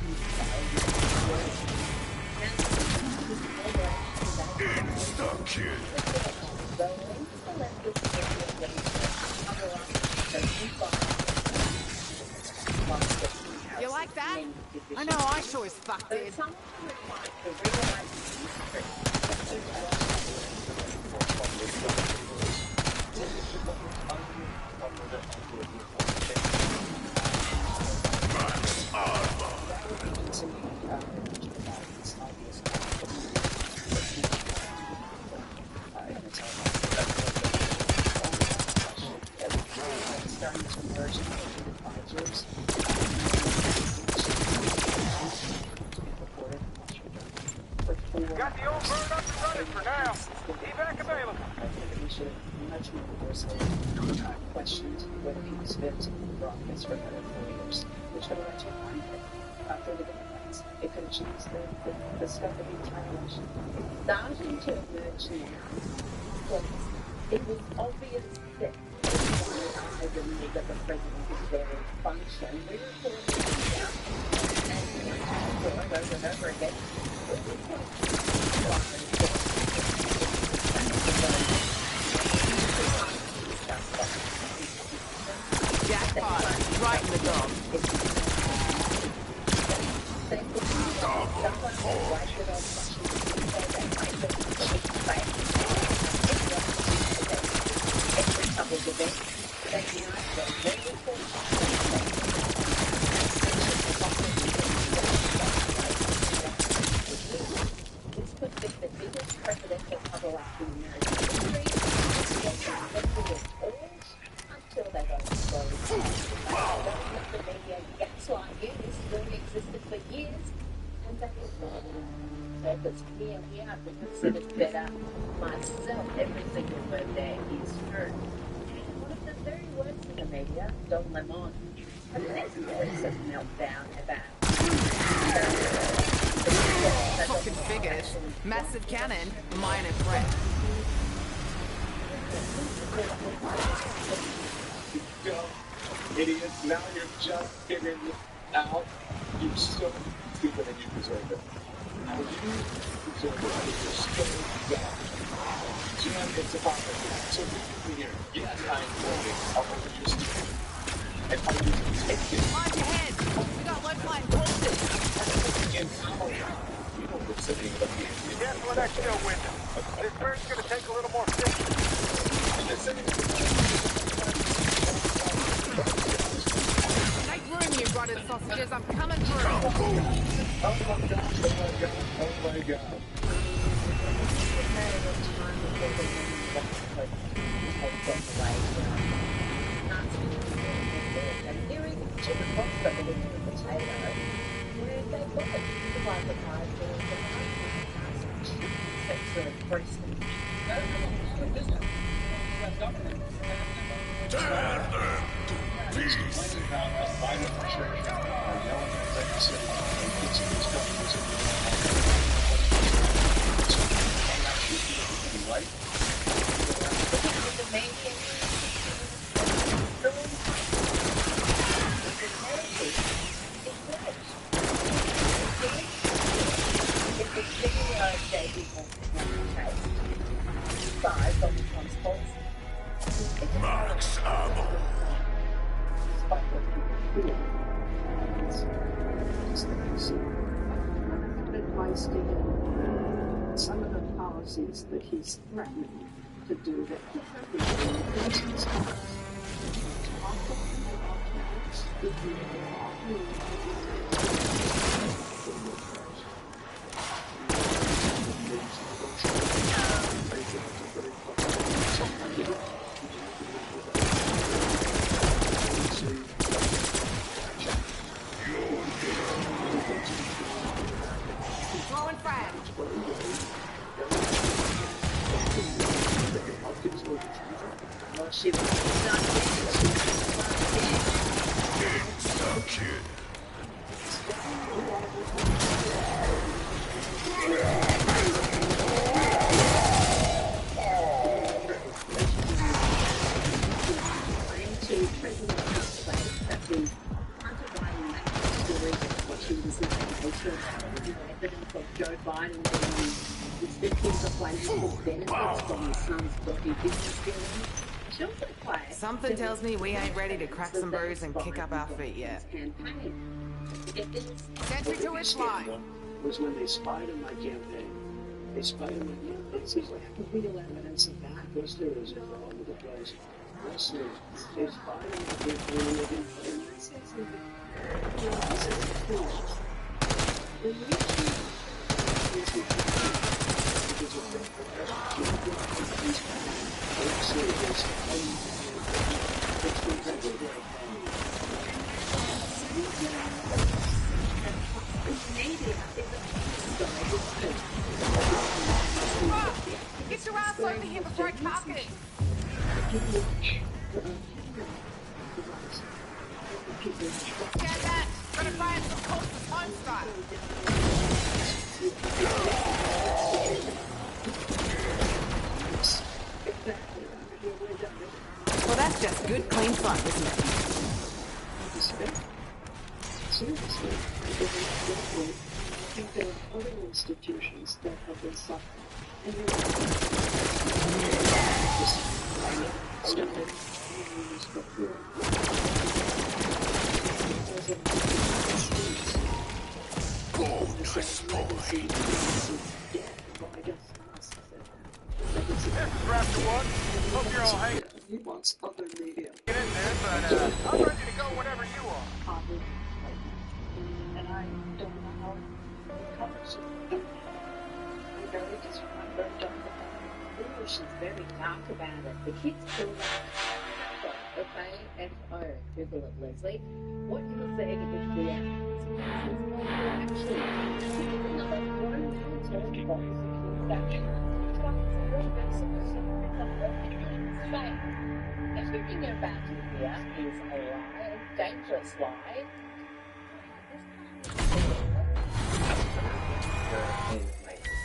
It's the kid.
the least elected
You like that? I know, I sure as fuck did.
Got the old bird up and running for now. Evac available.
We should much more vigorously questioned whether he was fit for office for another 4 years, which would have led to a crime for the Democrats. It could have changed the scope of the entire election.
It's starting to emerge now. Because it was obvious that as a need that the president is there in function. We were calling it out and over and over again.
Jackpot, right in the dog.
This could be the biggest presidential cover-up in American history. Until they go exposed. The media gaslight you. This has already existed for years, and that is not purpose. Here I've considered better myself. Every single word there is true. And one of the very words in the media, Don Lemon, has an excellent meltdown about.
Fucking figures. Massive cannon, minor threat.
Dumb idiots, now you're just figuring it out. You're so stupid and you deserve it. Now you deserve it. You're so dumb. Jim, it's about so here. Yes, I'm quoting. I'll hold you stupid. And I'll just take it.
Mind your head. We got low-flying horses.
In power. You don't look something about the
Be careful of that show window. This bird's gonna take a little more fishing.
Make room, you rotted sausages. I'm coming through.
Oh my god. Oh my god.
And here is a chicken box that with a potato, where they put it to advertise that's really interesting.
Tear them to pieces. Max ammo.
Advice given some of the policies that he's threatening to do that he hasn't done.
Throwing frag.
She was not
Kid.
to President Trump's place that the Hunter Biden story what she was not able to evidence of Joe Biden being restricting the financial benefits from his son's dodgy business dealings. She also claimed
Something tells me we ain't ready to crack some brews and kick up our feet yet. Sentry to its line.
Was when they spied on my campaign. They spied on my campaign. So like, real evidence of that. Was there is all over the place. They spied on my campaign and they didn't. And I said something. You know, I said something. When we
Get your ass over here before I cock it! Get that! Gonna try some Colts home style! Well, that's just good, clean fun, isn't it?
Seriously, I think there are other institutions that have been suffering. And you're
Raptor 1, hope you're all hanging.
He wants other media.
Get in there, but I'm ready to go whenever you are.
And I don't know how it covers it. I barely just remember
She's very dark about it. The kids call that FO. Google it, Leslie. What you're saying is the actually another grown talking box statue. Everything you're about to hear is a lie, a dangerous lie.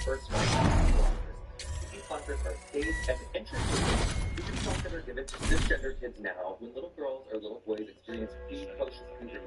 First sponsors are staged and entrance. These songs that are given to cisgender kids now when little girls or little boys experience precocious puberty